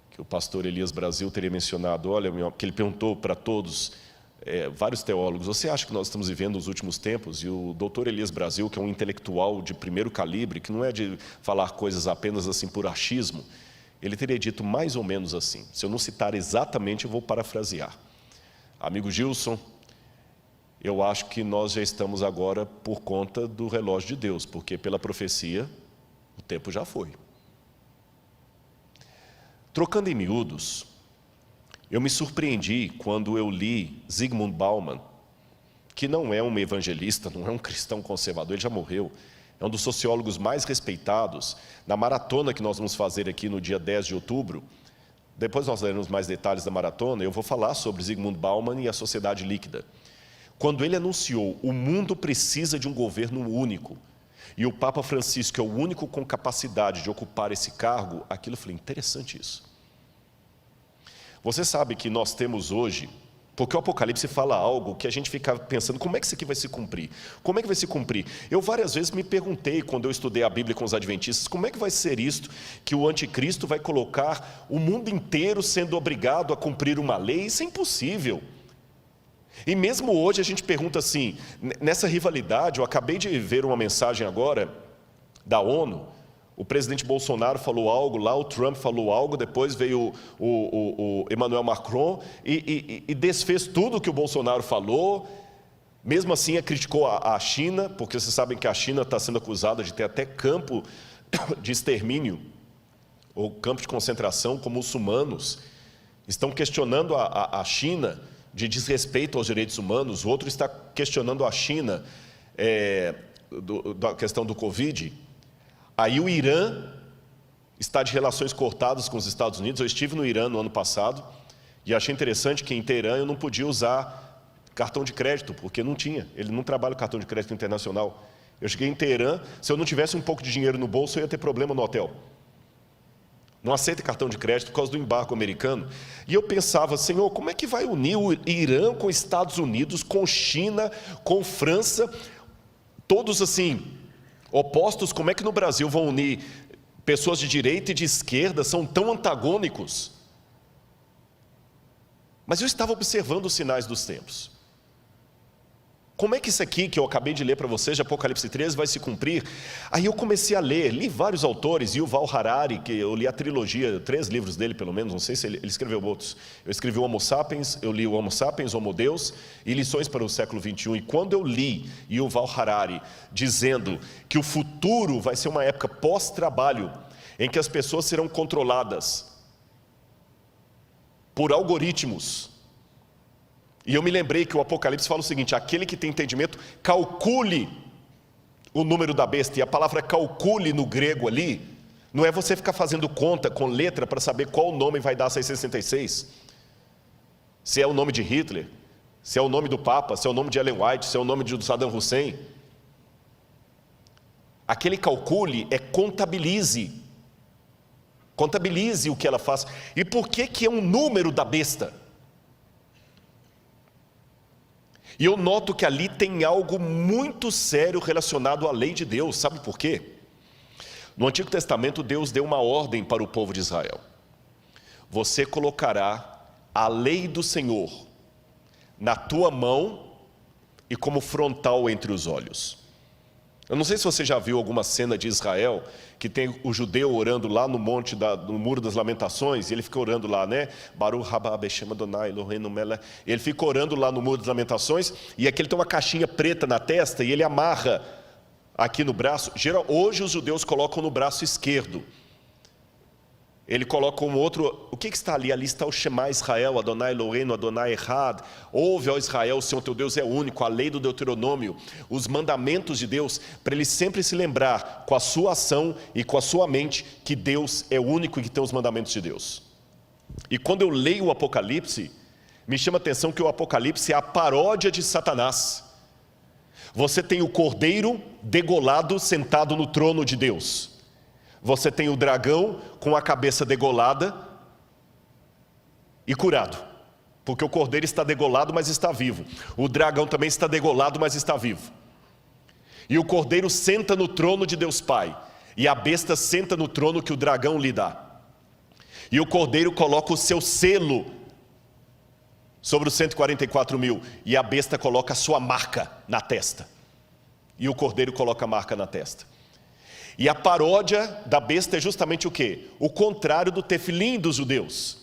que o pastor Elias Brasil teria mencionado, olha, que ele perguntou para todos, vários teólogos, você acha que nós estamos vivendo os últimos tempos? E o doutor Elias Brasil, que é um intelectual de primeiro calibre, que não é de falar coisas apenas assim por achismo, ele teria dito mais ou menos assim. Se eu não citar exatamente, eu vou parafrasear. Amigo Gilson, eu acho que nós já estamos agora por conta do relógio de Deus, porque pela profecia, o tempo já foi. Trocando em miúdos, eu me surpreendi quando eu li Zygmunt Bauman, que não é um evangelista, não é um cristão conservador, ele já morreu, é um dos sociólogos mais respeitados. Na maratona que nós vamos fazer aqui no dia 10 de outubro, depois nós daremos mais detalhes da maratona, eu vou falar sobre Zygmunt Bauman e a sociedade líquida. Quando ele anunciou, o mundo precisa de um governo único, e o Papa Francisco é o único com capacidade de ocupar esse cargo, aquilo eu falei, interessante isso. Você sabe que nós temos hoje, porque o Apocalipse fala algo que a gente fica pensando, como é que isso aqui vai se cumprir? Como é que vai se cumprir? Eu várias vezes me perguntei, quando eu estudei a Bíblia com os adventistas, como é que vai ser isto, que o anticristo vai colocar o mundo inteiro sendo obrigado a cumprir uma lei? Isso é impossível. E mesmo hoje a gente pergunta assim, nessa rivalidade, eu acabei de ver uma mensagem agora da ONU, o presidente Bolsonaro falou algo lá, o Trump falou algo, depois veio o Emmanuel Macron e desfez tudo o que o Bolsonaro falou. Mesmo assim, criticou a China, porque vocês sabem que a China está sendo acusada de ter até campo de extermínio, ou campo de concentração com muçulmanos. Estão questionando a China de desrespeito aos direitos humanos, o outro está questionando a China da questão do Covid. Aí o Irã está de relações cortadas com os Estados Unidos. Eu estive no Irã no ano passado e achei interessante que em Teherã eu não podia usar cartão de crédito, porque não tinha. Ele não trabalha com cartão de crédito internacional. Eu cheguei em Teherã, se eu não tivesse um pouco de dinheiro no bolso, eu ia ter problema no hotel. Não aceita cartão de crédito por causa do embargo americano. E eu pensava, Senhor, como é que vai unir o Irã com os Estados Unidos, com China, com França, todos assim, opostos? Como é que no Brasil vão unir pessoas de direita e de esquerda, são tão antagônicos? Mas eu estava observando os sinais dos tempos. Como é que isso aqui que eu acabei de ler para vocês, de Apocalipse 13, vai se cumprir? Aí eu comecei a ler, li vários autores, Yuval Harari, que eu li a trilogia, 3 livros dele pelo menos, não sei se ele escreveu outros. Eu escrevi o Homo Sapiens, eu li o Homo Sapiens, Homo Deus e Lições para o Século XXI. E quando eu li Yuval Harari dizendo que o futuro vai ser uma época pós-trabalho, em que as pessoas serão controladas por algoritmos, e eu me lembrei que o Apocalipse fala o seguinte, aquele que tem entendimento, calcule o número da besta. E a palavra calcule no grego ali, não é você ficar fazendo conta com letra para saber qual nome vai dar 666. Se é o nome de Hitler, se é o nome do Papa, se é o nome de Ellen White, se é o nome de Saddam Hussein. Aquele calcule é contabilize. Contabilize o que ela faz. E por que é um número da besta? E eu noto que ali tem algo muito sério relacionado à lei de Deus. Sabe por quê? No Antigo Testamento, Deus deu uma ordem para o povo de Israel. Você colocará a lei do Senhor na tua mão e como frontal entre os olhos. Eu não sei se você já viu alguma cena de Israel, que tem o judeu orando lá no monte, no Muro das Lamentações, e ele fica orando lá, né? Baruch haba Beshem Adonai Eloheinu melech. Ele fica orando lá no Muro das Lamentações, e aqui ele tem uma caixinha preta na testa, e ele amarra aqui no braço. Hoje os judeus colocam no braço esquerdo. Ele coloca um outro, o que está ali? Ali está o Shema Israel, Adonai Eloheinu, Adonai Echad. Ouve, ó Israel, o Senhor teu Deus é único, a lei do Deuteronômio, os mandamentos de Deus, para ele sempre se lembrar com a sua ação e com a sua mente que Deus é único e que tem os mandamentos de Deus. E quando eu leio o Apocalipse, me chama a atenção que o Apocalipse é a paródia de Satanás. Você tem o cordeiro degolado sentado no trono de Deus. Você tem o dragão com a cabeça degolada e curado, porque o cordeiro está degolado, mas está vivo. O dragão também está degolado, mas está vivo. E o cordeiro senta no trono de Deus Pai, e a besta senta no trono que o dragão lhe dá. E o cordeiro coloca o seu selo sobre os 144.000, e a besta coloca a sua marca na testa. E o cordeiro coloca a marca na testa. E a paródia da besta é justamente o quê? O contrário do tefilim dos judeus.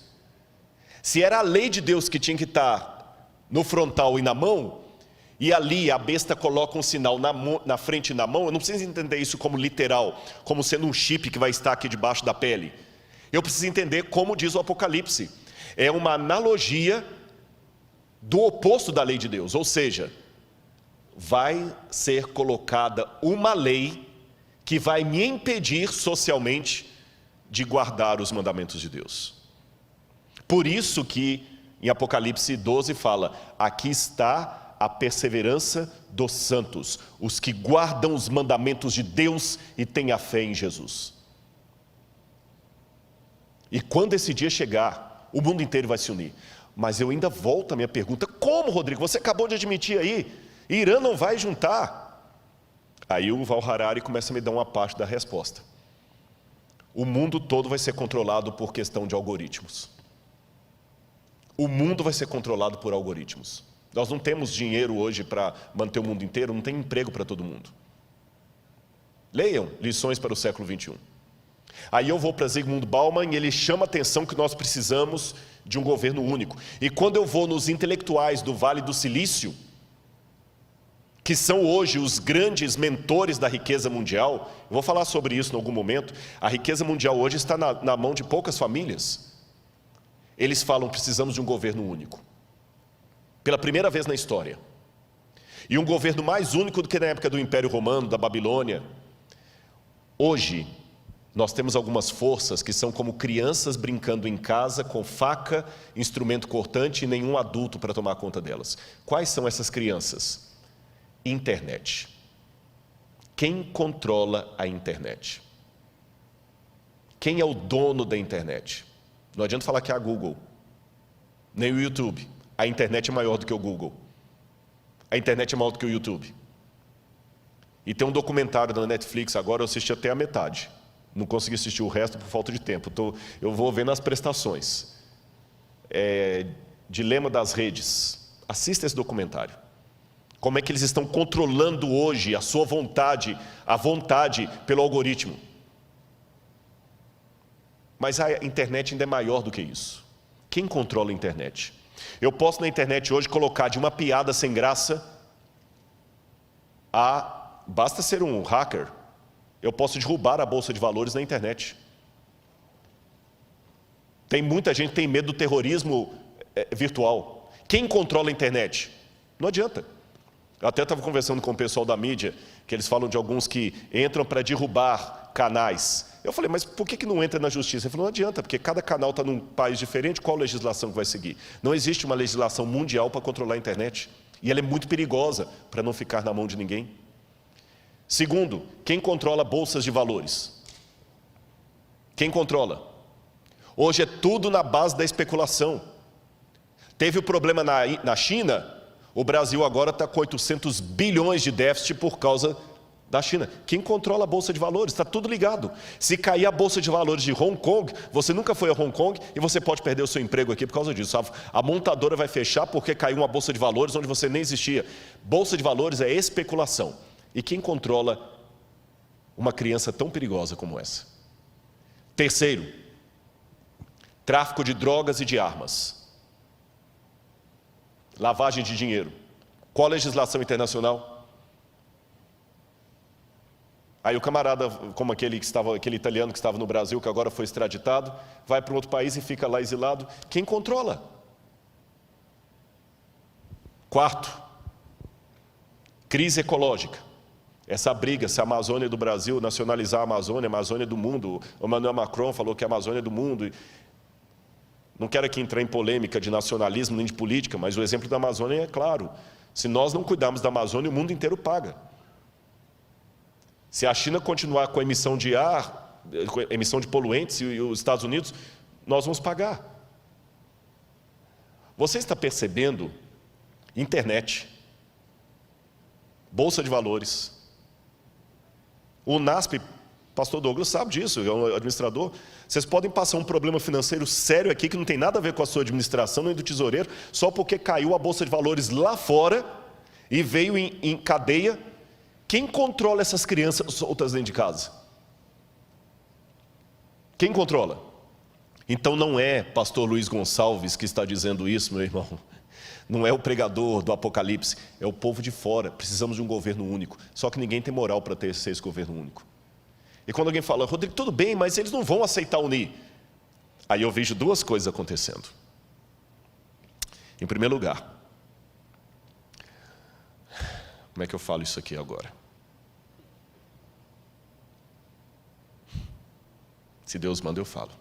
Se era a lei de Deus que tinha que estar no frontal e na mão, e ali a besta coloca um sinal na frente e na mão, eu não preciso entender isso como literal, como sendo um chip que vai estar aqui debaixo da pele. Eu preciso entender como diz o Apocalipse. É uma analogia do oposto da lei de Deus, ou seja, vai ser colocada uma lei que vai me impedir socialmente de guardar os mandamentos de Deus. Por isso que em Apocalipse 12 fala, aqui está a perseverança dos santos, os que guardam os mandamentos de Deus e têm a fé em Jesus. E quando esse dia chegar, o mundo inteiro vai se unir. Mas eu ainda volto à minha pergunta, como, Rodrigo? Você acabou de admitir aí, Irã não vai juntar. Aí o Val Harari começa a me dar uma parte da resposta. O mundo todo vai ser controlado por questão de algoritmos. O mundo vai ser controlado por algoritmos. Nós não temos dinheiro hoje para manter o mundo inteiro, não tem emprego para todo mundo. Leiam Lições para o século XXI. Aí eu vou para Zygmunt Bauman e ele chama a atenção que nós precisamos de um governo único. E quando eu vou nos intelectuais do Vale do Silício, que são hoje os grandes mentores da riqueza mundial, eu vou falar sobre isso em algum momento, a riqueza mundial hoje está na mão de poucas famílias. Eles falam, precisamos de um governo único. Pela primeira vez na história. E um governo mais único do que na época do Império Romano, da Babilônia. Hoje, nós temos algumas forças que são como crianças brincando em casa com faca, instrumento cortante e nenhum adulto para tomar conta delas. Quais são essas crianças? Internet. Quem controla a internet? Quem é o dono da internet? Não adianta falar que é a Google, nem o YouTube. A internet é maior do que o Google. A internet é maior do que o YouTube. E tem um documentário da Netflix, agora eu assisti até a metade. Não consegui assistir o resto por falta de tempo. Eu vou vendo as prestações. Dilema das redes. Assista esse documentário. Como é que eles estão controlando hoje a sua vontade, a vontade pelo algoritmo. Mas a internet ainda é maior do que isso. Quem controla a internet? Eu posso na internet hoje colocar de uma piada sem graça a... Basta ser um hacker. Eu posso derrubar a bolsa de valores na internet. Tem muita gente que tem medo do terrorismo virtual. Quem controla a internet? Não adianta. Eu até estava conversando com o pessoal da mídia, que eles falam de alguns que entram para derrubar canais. Eu falei, mas por que não entra na justiça? Ele falou, não adianta, porque cada canal está num país diferente, qual legislação que vai seguir? Não existe uma legislação mundial para controlar a internet. E ela é muito perigosa para não ficar na mão de ninguém. Segundo, quem controla bolsas de valores? Quem controla? Hoje é tudo na base da especulação. Teve o problema na China, o Brasil agora está com 800 bilhões de déficit por causa da China. Quem controla a bolsa de valores? Está tudo ligado. Se cair a bolsa de valores de Hong Kong, você nunca foi a Hong Kong e você pode perder o seu emprego aqui por causa disso. A montadora vai fechar porque caiu uma bolsa de valores onde você nem existia. Bolsa de valores é especulação. E quem controla uma criança tão perigosa como essa? Terceiro, tráfico de drogas e de armas. Lavagem de dinheiro. Qual a legislação internacional? Aí o camarada, como aquele italiano que estava no Brasil, que agora foi extraditado, vai para um outro país e fica lá exilado. Quem controla? Quarto, crise ecológica. Essa briga, se a Amazônia do Brasil nacionalizar a Amazônia do mundo. O Emmanuel Macron falou que a Amazônia é do mundo. Não quero aqui entrar em polêmica de nacionalismo nem de política, mas o exemplo da Amazônia é claro. Se nós não cuidarmos da Amazônia, o mundo inteiro paga. Se a China continuar com a emissão de ar, com a emissão de poluentes e os Estados Unidos, nós vamos pagar. Você está percebendo? Internet, bolsa de valores, O NASP, pastor Douglas sabe disso, é um administrador. Vocês podem passar um problema financeiro sério aqui, que não tem nada a ver com a sua administração, nem do tesoureiro, só porque caiu a Bolsa de Valores lá fora e veio em cadeia. Quem controla essas crianças soltas dentro de casa? Quem controla? Então não é pastor Luiz Gonçalves que está dizendo isso, meu irmão. Não é o pregador do Apocalipse, é o povo de fora. Precisamos de um governo único. Só que ninguém tem moral para ter esse governo único. E quando alguém fala, Rodrigo, tudo bem, mas eles não vão aceitar unir. Aí eu vejo duas coisas acontecendo. Em primeiro lugar, como é que eu falo isso aqui agora? Se Deus manda, eu falo.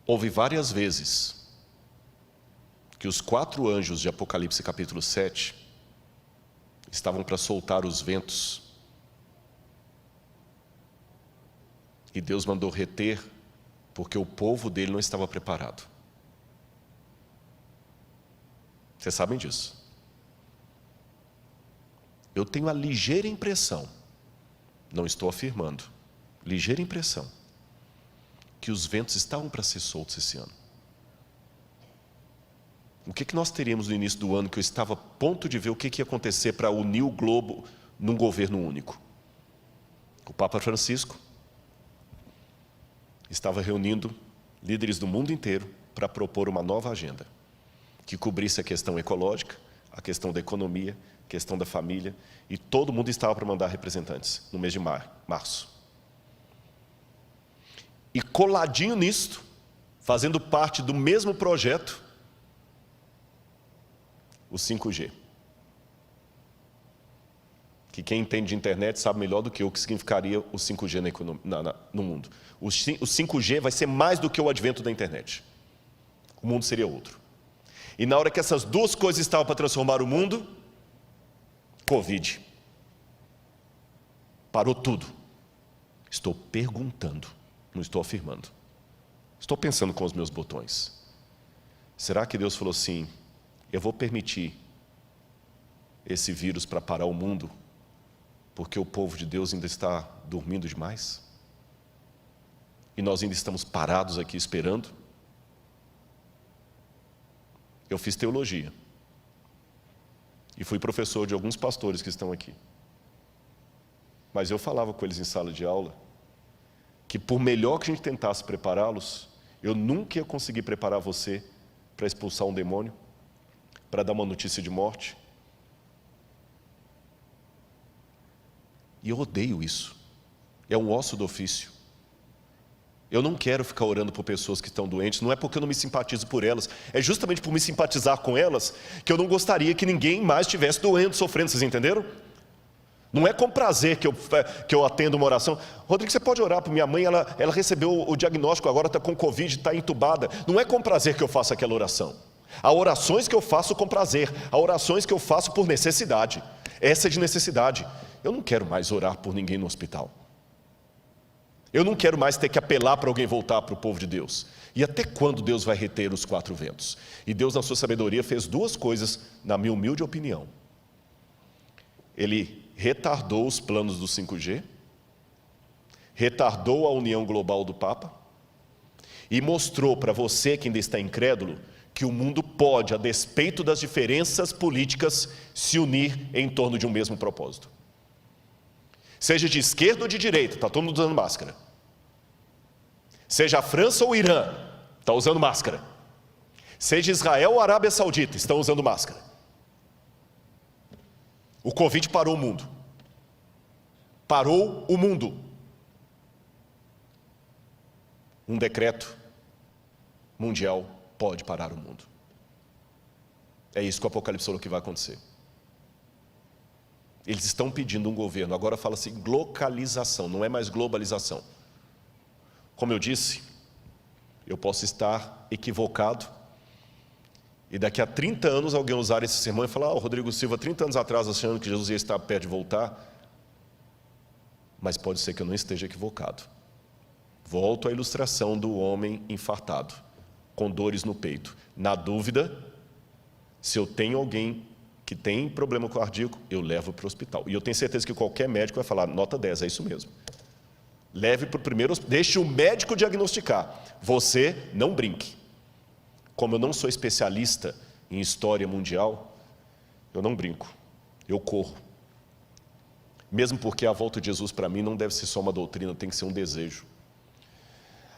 Houve várias vezes que os 4 anjos de Apocalipse capítulo 7 estavam para soltar os ventos. E Deus mandou reter, porque o povo dele não estava preparado. Vocês sabem disso. Eu tenho a ligeira impressão, não estou afirmando, ligeira impressão, que os ventos estavam para ser soltos esse ano. O que nós teríamos no início do ano, que eu estava a ponto de ver o que ia acontecer para unir o globo num governo único? O Papa Francisco estava reunindo líderes do mundo inteiro para propor uma nova agenda, que cobrisse a questão ecológica, a questão da economia, a questão da família, e todo mundo estava para mandar representantes no mês de março. E coladinho nisto, fazendo parte do mesmo projeto, o 5G. Que quem entende de internet sabe melhor do que eu o que significaria o 5G no mundo. O 5G vai ser mais do que o advento da internet. O mundo seria outro. E na hora que essas duas coisas estavam para transformar o mundo, Covid. Parou tudo. Estou perguntando, não estou afirmando. Estou pensando com os meus botões. Será que Deus falou assim, eu vou permitir esse vírus para parar o mundo, porque o povo de Deus ainda está dormindo demais? E nós ainda estamos parados aqui esperando? Eu fiz teologia. E fui professor de alguns pastores que estão aqui. Mas eu falava com eles em sala de aula, que por melhor que a gente tentasse prepará-los, eu nunca ia conseguir preparar você para expulsar um demônio, para dar uma notícia de morte. E eu odeio isso. É um osso do ofício. Eu não quero ficar orando por pessoas que estão doentes, não é porque eu não me simpatizo por elas, é justamente por me simpatizar com elas, que eu não gostaria que ninguém mais estivesse doendo, sofrendo, vocês entenderam? Não é com prazer que eu atendo uma oração. Rodrigo, você pode orar para minha mãe, ela recebeu o diagnóstico, agora está com Covid, está entubada. Não é com prazer que eu faço aquela oração. Há orações que eu faço com prazer, há orações que eu faço por necessidade. Essa é de necessidade. Eu não quero mais orar por ninguém no hospital. Eu não quero mais ter que apelar para alguém voltar para o povo de Deus. E até quando Deus vai reter os 4 ventos? E Deus, na sua sabedoria, fez 2 coisas, na minha humilde opinião. Ele retardou os planos do 5G, retardou a união global do Papa, e mostrou para você que ainda está incrédulo, que o mundo pode, a despeito das diferenças políticas, se unir em torno de um mesmo propósito. Seja de esquerda ou de direita, está todo mundo usando máscara. Seja a França ou o Irã, está usando máscara. Seja Israel ou a Arábia Saudita, estão usando máscara. O Covid parou o mundo. Parou o mundo. Um decreto mundial pode parar o mundo. É isso que o Apocalipse falou que vai acontecer. Eles estão pedindo um governo, agora fala-se localização, não é mais globalização. Como eu disse, eu posso estar equivocado, e daqui a 30 anos alguém usar esse sermão e falar, Rodrigo Silva, 30 anos atrás achando que Jesus ia estar perto de voltar, mas pode ser que eu não esteja equivocado. Volto à ilustração do homem infartado, com dores no peito. Na dúvida, se eu tenho alguém que tem problema cardíaco, eu levo para o hospital. E eu tenho certeza que qualquer médico vai falar, nota 10, é isso mesmo. Leve para o primeiro hospital, deixe o médico diagnosticar. Você não brinque. Como eu não sou especialista em história mundial, eu não brinco, eu corro. Mesmo porque a volta de Jesus para mim não deve ser só uma doutrina, tem que ser um desejo.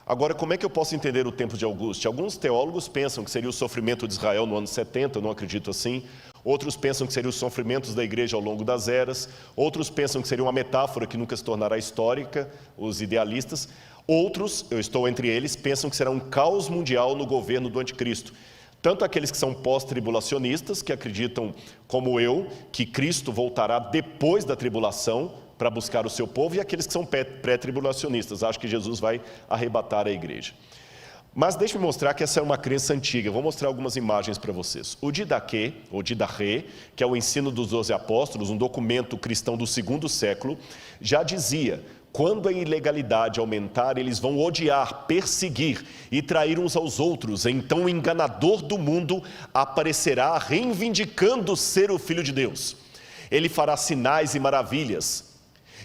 Agora, como é que eu posso entender o tempo de Auguste? Alguns teólogos pensam que seria o sofrimento de Israel no ano 70, eu não acredito assim. Outros pensam que seriam os sofrimentos da igreja ao longo das eras. Outros pensam que seria uma metáfora que nunca se tornará histórica, os idealistas. Outros, eu estou entre eles, pensam que será um caos mundial no governo do anticristo. Tanto aqueles que são pós-tribulacionistas, que acreditam, como eu, que Cristo voltará depois da tribulação para buscar o seu povo, e aqueles que são pré-tribulacionistas, acham que Jesus vai arrebatar a igreja. Mas deixe-me mostrar que essa é uma crença antiga. Vou mostrar algumas imagens para vocês. O Didaquê, ou Didarrê, que é o ensino dos 12 apóstolos, um documento cristão do 2º século, já dizia: quando a ilegalidade aumentar, eles vão odiar, perseguir e trair uns aos outros. Então o enganador do mundo aparecerá reivindicando ser o Filho de Deus. Ele fará sinais e maravilhas,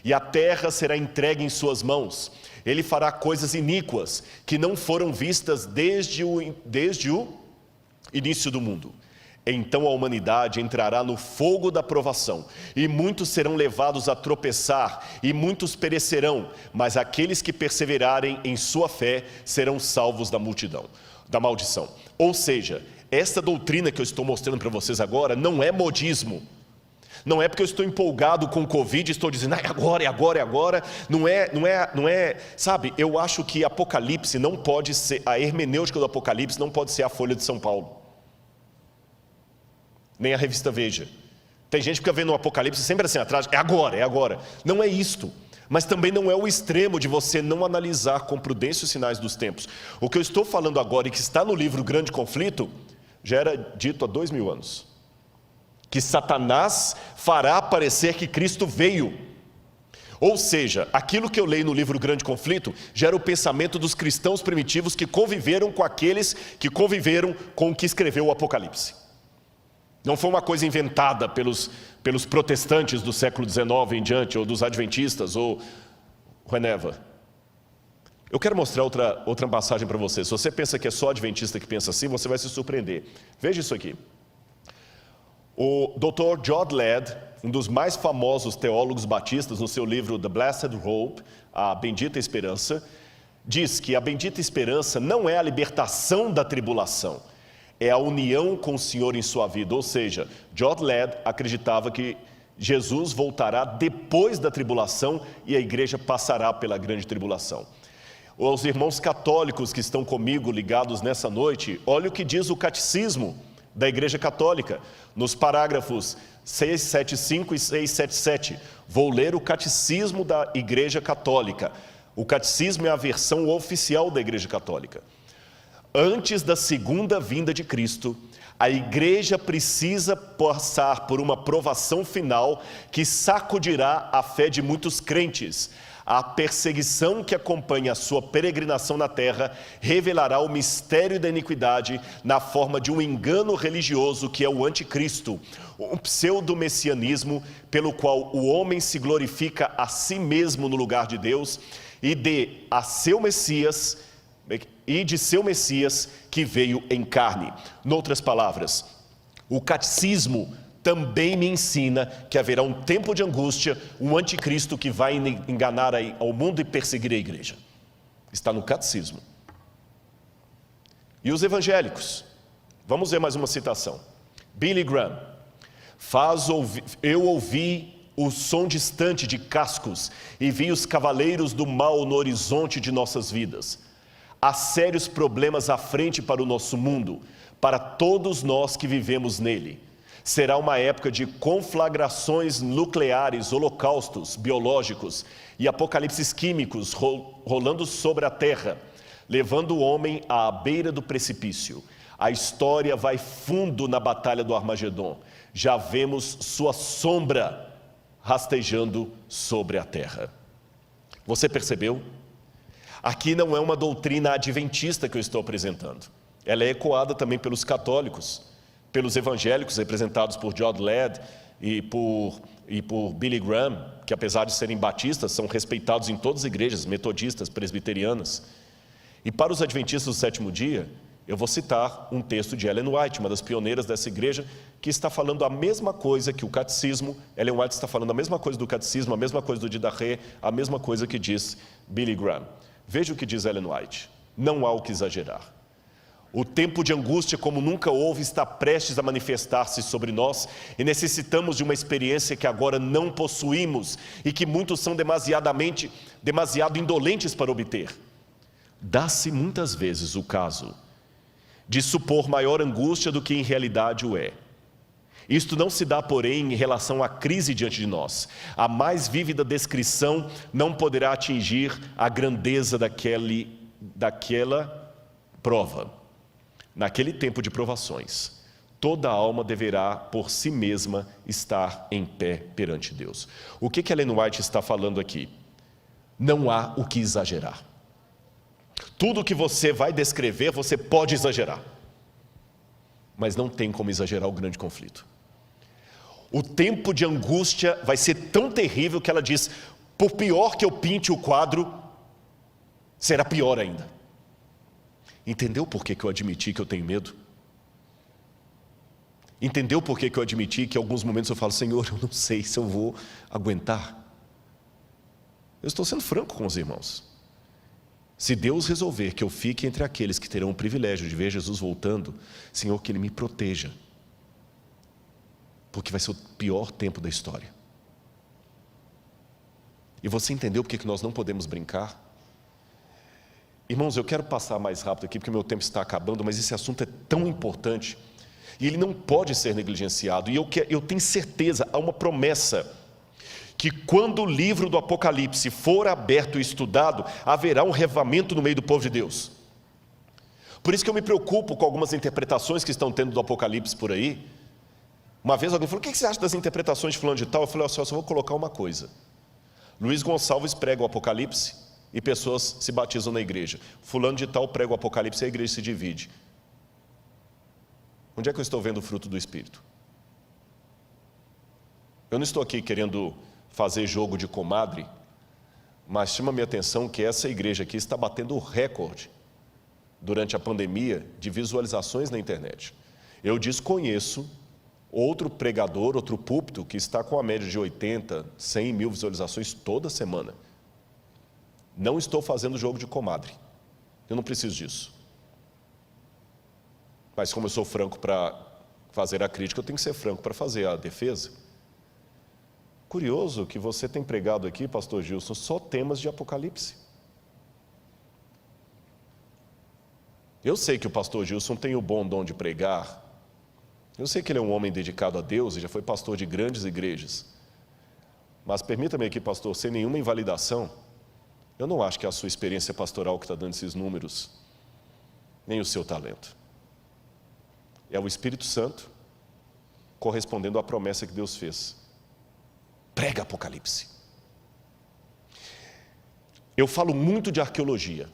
e a terra será entregue em suas mãos. Ele fará coisas iníquas que não foram vistas desde o início do mundo. Então a humanidade entrará no fogo da provação, e muitos serão levados a tropeçar, e muitos perecerão, mas aqueles que perseverarem em sua fé serão salvos da maldição. Ou seja, esta doutrina que eu estou mostrando para vocês agora não é modismo. Não é porque eu estou empolgado com o Covid e estou dizendo, é agora. Não é, sabe, eu acho que Apocalipse não pode ser, a hermenêutica do Apocalipse não pode ser a Folha de São Paulo. Nem a revista Veja. Tem gente que fica vendo o Apocalipse sempre assim atrás, é agora. Não é isto. Mas também não é o extremo de você não analisar com prudência os sinais dos tempos. O que eu estou falando agora e que está no livro Grande Conflito, já era dito há 2000 anos. Que Satanás fará parecer que Cristo veio. Ou seja, aquilo que eu leio no livro Grande Conflito gera o pensamento dos cristãos primitivos que conviveram com aqueles que conviveram com o que escreveu o Apocalipse. Não foi uma coisa inventada pelos protestantes do século XIX em diante, ou dos adventistas, ou whenever. Eu quero mostrar outra passagem para você. Se você pensa que é só adventista que pensa assim, você vai se surpreender. Veja isso aqui. O Dr. John Ladd, um dos mais famosos teólogos batistas, no seu livro The Blessed Hope, a Bendita Esperança, diz que a bendita esperança não é a libertação da tribulação, é a união com o Senhor em sua vida. Ou seja, John Ladd acreditava que Jesus voltará depois da tribulação e a igreja passará pela grande tribulação. Os irmãos católicos que estão comigo ligados nessa noite, olha o que diz o catecismo da Igreja Católica, nos parágrafos 675 e 677. Vou ler o catecismo da Igreja Católica. O catecismo é a versão oficial da Igreja Católica. Antes da segunda vinda de Cristo, a igreja precisa passar por uma provação final que sacudirá a fé de muitos crentes. A perseguição que acompanha a sua peregrinação na terra revelará o mistério da iniquidade na forma de um engano religioso que é o anticristo, um pseudo-messianismo pelo qual o homem se glorifica a si mesmo no lugar de Deus e de seu Messias que veio em carne. Noutras palavras, o catecismo também me ensina que haverá um tempo de angústia, um anticristo que vai enganar ao mundo e perseguir a igreja. Está no catecismo. E os evangélicos? Vamos ver mais uma citação. Billy Graham. Eu ouvi o som distante de cascos e vi os cavaleiros do mal no horizonte de nossas vidas. Há sérios problemas à frente para o nosso mundo, para todos nós que vivemos nele. Será uma época de conflagrações nucleares, holocaustos biológicos e apocalipses químicos rolando sobre a terra, levando o homem à beira do precipício. A história vai fundo na batalha do Armagedon. Já vemos sua sombra rastejando sobre a terra. Você percebeu? Aqui não é uma doutrina adventista que eu estou apresentando. Ela é ecoada também pelos católicos. pelos evangélicos representados por John Ladd e por Billy Graham, que apesar de serem batistas, são respeitados em todas as igrejas, metodistas, presbiterianas. E para os adventistas do sétimo dia, eu vou citar um texto de Ellen White, uma das pioneiras dessa igreja, que está falando a mesma coisa que o catecismo. Ellen White está falando a mesma coisa do catecismo, a mesma coisa do Didache, a mesma coisa que diz Billy Graham. Veja o que diz Ellen White: não há o que exagerar. O tempo de angústia como nunca houve está prestes a manifestar-se sobre nós e necessitamos de uma experiência que agora não possuímos e que muitos são demasiado indolentes para obter. Dá-se muitas vezes o caso de supor maior angústia do que em realidade o é. Isto não se dá, porém, em relação à crise diante de nós. A mais vívida descrição não poderá atingir a grandeza daquela prova. Naquele tempo de provações, toda alma deverá, por si mesma, estar em pé perante Deus. O que Ellen White está falando aqui? Não há o que exagerar. Tudo que você vai descrever, você pode exagerar. Mas não tem como exagerar o grande conflito. O tempo de angústia vai ser tão terrível que ela diz: por pior que eu pinte o quadro, será pior ainda. Entendeu por que eu admiti que eu tenho medo? Entendeu por que eu admiti que em alguns momentos eu falo: Senhor, eu não sei se eu vou aguentar? Eu estou sendo franco com os irmãos. Se Deus resolver que eu fique entre aqueles que terão o privilégio de ver Jesus voltando, Senhor, que Ele me proteja. Porque vai ser o pior tempo da história. E você entendeu por que nós não podemos brincar? Irmãos, eu quero passar mais rápido aqui, porque o meu tempo está acabando, mas esse assunto é tão importante, e ele não pode ser negligenciado, e eu tenho certeza, há uma promessa, que quando o livro do Apocalipse for aberto e estudado, haverá um revivamento no meio do povo de Deus. Por isso que eu me preocupo com algumas interpretações que estão tendo do Apocalipse por aí. Uma vez alguém falou: o que você acha das interpretações de fulano de tal? Eu falei: eu só vou colocar uma coisa. Luiz Gonçalves prega o Apocalipse e pessoas se batizam na igreja. Fulano de tal prega o Apocalipse e a igreja se divide. Onde é que eu estou vendo o fruto do Espírito? Eu não estou aqui querendo fazer jogo de comadre, mas chama a minha atenção que essa igreja aqui está batendo o recorde durante a pandemia de visualizações na internet. Eu desconheço outro pregador, outro púlpito que está com a média de 80, 100 mil visualizações toda semana. Não estou fazendo jogo de comadre, eu não preciso disso. Mas como eu sou franco para fazer a crítica, eu tenho que ser franco para fazer a defesa. Curioso que você tem pregado aqui, pastor Gilson, só temas de Apocalipse. Eu sei que o pastor Gilson tem o bom dom de pregar. Eu sei que ele é um homem dedicado a Deus e já foi pastor de grandes igrejas. Mas permita-me aqui, pastor, sem nenhuma invalidação, eu não acho que é a sua experiência pastoral que está dando esses números, nem o seu talento. É o Espírito Santo correspondendo à promessa que Deus fez. Prega Apocalipse. Eu falo muito de arqueologia,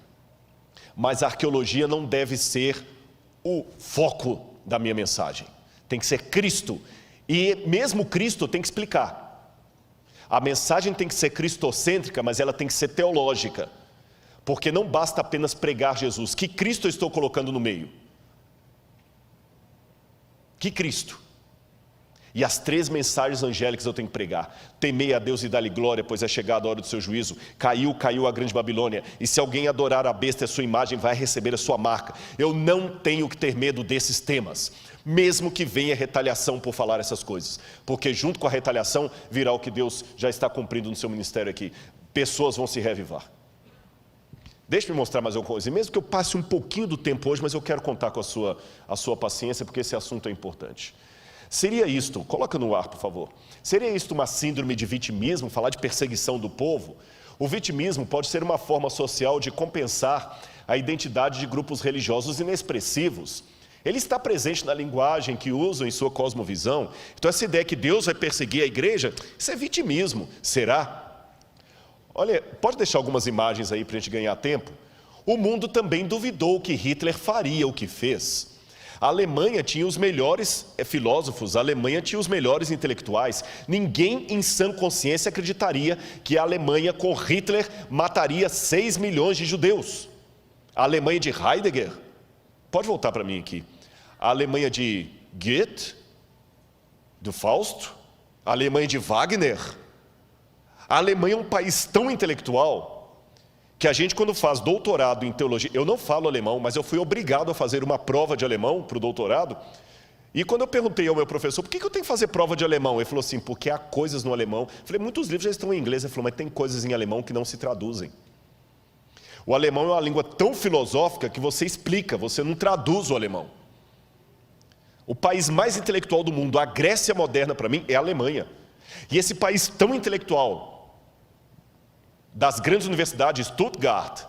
mas a arqueologia não deve ser o foco da minha mensagem. Tem que ser Cristo. E mesmo Cristo tem que explicar. A mensagem tem que ser cristocêntrica, mas ela tem que ser teológica. Porque não basta apenas pregar Jesus. Que Cristo eu estou colocando no meio? Que Cristo? E as 3 mensagens angélicas eu tenho que pregar. Temei a Deus e dá-lhe glória, pois é chegada a hora do seu juízo. Caiu a grande Babilônia. E se alguém adorar a besta e a sua imagem, vai receber a sua marca. Eu não tenho que ter medo desses temas, mesmo que venha retaliação por falar essas coisas. Porque junto com a retaliação virá o que Deus já está cumprindo no seu ministério aqui. Pessoas vão se reavivar. Deixa eu mostrar mais alguma coisa. E mesmo que eu passe um pouquinho do tempo hoje, mas eu quero contar com a sua paciência, porque esse assunto é importante. Seria isto, coloca no ar, por favor. Seria isto uma síndrome de vitimismo, falar de perseguição do povo? O vitimismo pode ser uma forma social de compensar a identidade de grupos religiosos inexpressivos. Ele está presente na linguagem que usam em sua cosmovisão. Então essa ideia que Deus vai perseguir a igreja, isso é vitimismo. Será? Olha, pode deixar algumas imagens aí para a gente ganhar tempo? O mundo também duvidou que Hitler faria o que fez. A Alemanha tinha os melhores filósofos, a Alemanha tinha os melhores intelectuais. Ninguém em sã consciência acreditaria que a Alemanha com Hitler mataria 6 milhões de judeus. A Alemanha de Heidegger, pode voltar para mim aqui, a Alemanha de Goethe, do Fausto, a Alemanha de Wagner. A Alemanha é um país tão intelectual que a gente, quando faz doutorado em teologia, eu não falo alemão, mas eu fui obrigado a fazer uma prova de alemão para o doutorado, e quando eu perguntei ao meu professor, por que eu tenho que fazer prova de alemão? Ele falou assim, porque há coisas no alemão. Eu falei, muitos livros já estão em inglês. Ele falou, mas tem coisas em alemão que não se traduzem. O alemão é uma língua tão filosófica que você explica, você não traduz o alemão. O país mais intelectual do mundo, a Grécia moderna para mim, é a Alemanha. E esse país tão intelectual, das grandes universidades, Stuttgart,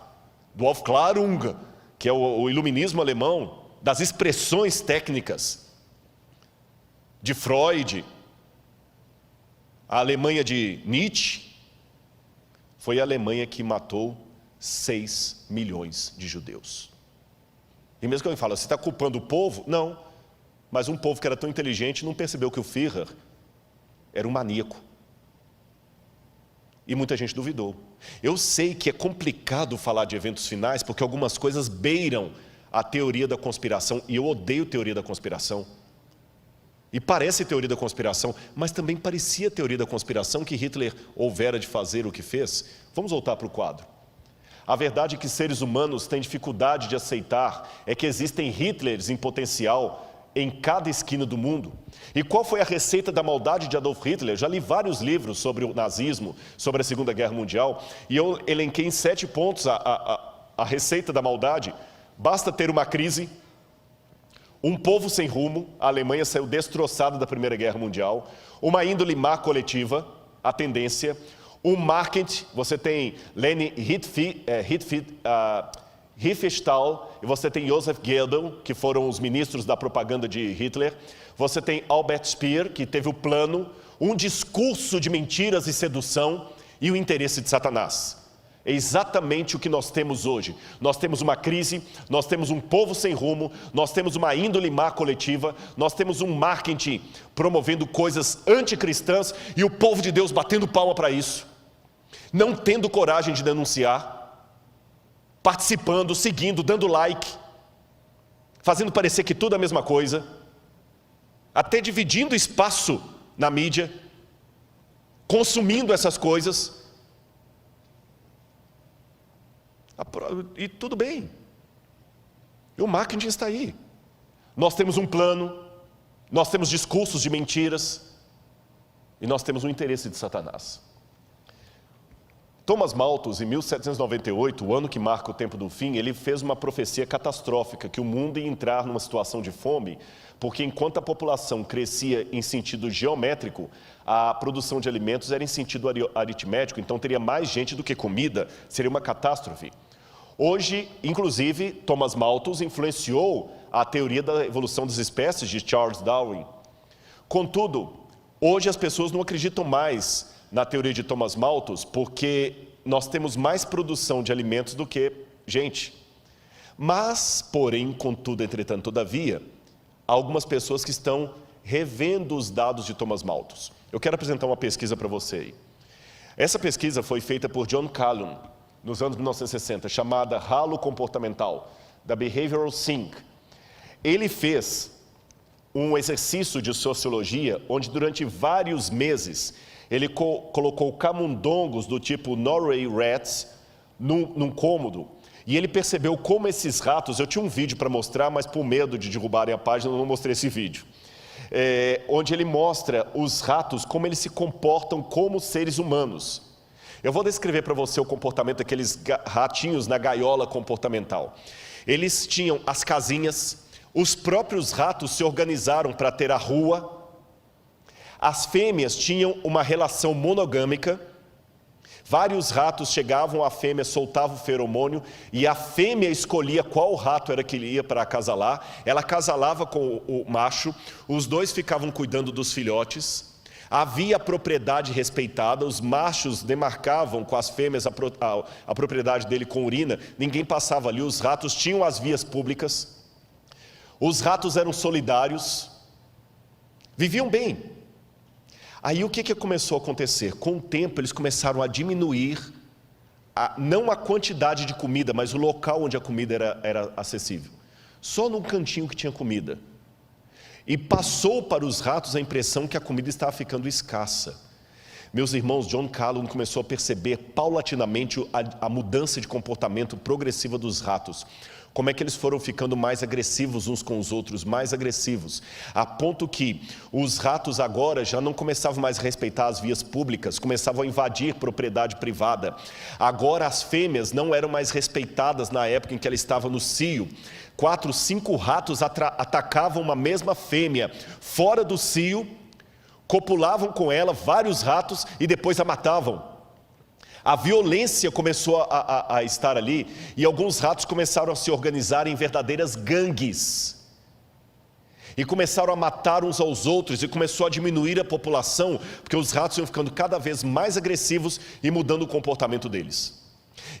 do Aufklärung, que é o iluminismo alemão, das expressões técnicas de Freud, a Alemanha de Nietzsche, foi a Alemanha que matou 6 milhões de judeus. E mesmo que alguém fala, você está culpando o povo? Não, mas um povo que era tão inteligente não percebeu que o Führer era um maníaco. E muita gente duvidou. Eu sei que é complicado falar de eventos finais, porque algumas coisas beiram a teoria da conspiração, e eu odeio teoria da conspiração. E parece teoria da conspiração, mas também parecia teoria da conspiração que Hitler houvera de fazer o que fez. Vamos voltar para o quadro. A verdade que seres humanos têm dificuldade de aceitar é que existem Hitlers em potencial em cada esquina do mundo. E qual foi a receita da maldade de Adolf Hitler? Já li vários livros sobre o nazismo, sobre a Segunda Guerra Mundial, e eu elenquei em 7 pontos a receita da maldade. Basta ter uma crise, um povo sem rumo, a Alemanha saiu destroçada da Primeira Guerra Mundial, uma índole má coletiva, a tendência, um marketing, você tem Leni Riefenstahl, e você tem Joseph Goebbels, que foram os ministros da propaganda de Hitler. Você tem Albert Speer, que teve o plano, um discurso de mentiras e sedução e o interesse de Satanás. É exatamente o que nós temos hoje. Nós temos uma crise, nós temos um povo sem rumo, nós temos uma índole má coletiva, nós temos um marketing promovendo coisas anticristãs e o povo de Deus batendo palma para isso, não tendo coragem de denunciar, participando, seguindo, dando like, fazendo parecer que tudo é a mesma coisa, até dividindo espaço na mídia, consumindo essas coisas, e tudo bem, e o marketing está aí. Nós temos um plano, nós temos discursos de mentiras, e nós temos um interesse de Satanás. Thomas Malthus, em 1798, o ano que marca o tempo do fim, ele fez uma profecia catastrófica, que o mundo ia entrar numa situação de fome, porque enquanto a população crescia em sentido geométrico, a produção de alimentos era em sentido aritmético, então teria mais gente do que comida, seria uma catástrofe. Hoje, inclusive, Thomas Malthus influenciou a teoria da evolução das espécies de Charles Darwin. Contudo, hoje as pessoas não acreditam mais na teoria de Thomas Malthus, porque nós temos mais produção de alimentos do que gente. Mas, porém, contudo, entretanto, todavia, há algumas pessoas que estão revendo os dados de Thomas Malthus. Eu quero apresentar uma pesquisa para você aí. Essa pesquisa foi feita por John Calhoun, nos anos 1960, chamada Halo Comportamental, da Behavioral Sync. Ele fez um exercício de sociologia, onde durante vários meses, ele colocou camundongos do tipo Norway Rats num cômodo, e ele percebeu como esses ratos, eu tinha um vídeo para mostrar, mas por medo de derrubarem a página, eu não mostrei esse vídeo, onde ele mostra os ratos, como eles se comportam como seres humanos. Eu vou descrever para você o comportamento daqueles ratinhos na gaiola comportamental. Eles tinham as casinhas, os próprios ratos se organizaram para ter a rua. As fêmeas tinham uma relação monogâmica, vários ratos chegavam, a fêmea soltava o feromônio e a fêmea escolhia qual rato era que ele ia para acasalar, ela acasalava com o macho, os dois ficavam cuidando dos filhotes, havia propriedade respeitada, os machos demarcavam com as fêmeas a propriedade dele com urina, ninguém passava ali, os ratos tinham as vias públicas. Os ratos eram solidários, viviam bem. Aí o que começou a acontecer? Com o tempo eles começaram a diminuir, não a quantidade de comida, mas o local onde a comida era acessível. Só num cantinho que tinha comida. E passou para os ratos a impressão que a comida estava ficando escassa. Meus irmãos, John Calhoun começou a perceber paulatinamente a mudança de comportamento progressiva dos ratos. Como é que eles foram ficando mais agressivos uns com os outros, mais agressivos, a ponto que os ratos agora já não começavam mais a respeitar as vias públicas, começavam a invadir propriedade privada. Agora as fêmeas não eram mais respeitadas na época em que ela estava no cio. 4, 5 ratos atacavam uma mesma fêmea fora do cio, copulavam com ela, vários ratos, e depois a matavam. A violência começou a estar ali, e alguns ratos começaram a se organizar em verdadeiras gangues. E começaram a matar uns aos outros, e começou a diminuir a população, porque os ratos iam ficando cada vez mais agressivos e mudando o comportamento deles.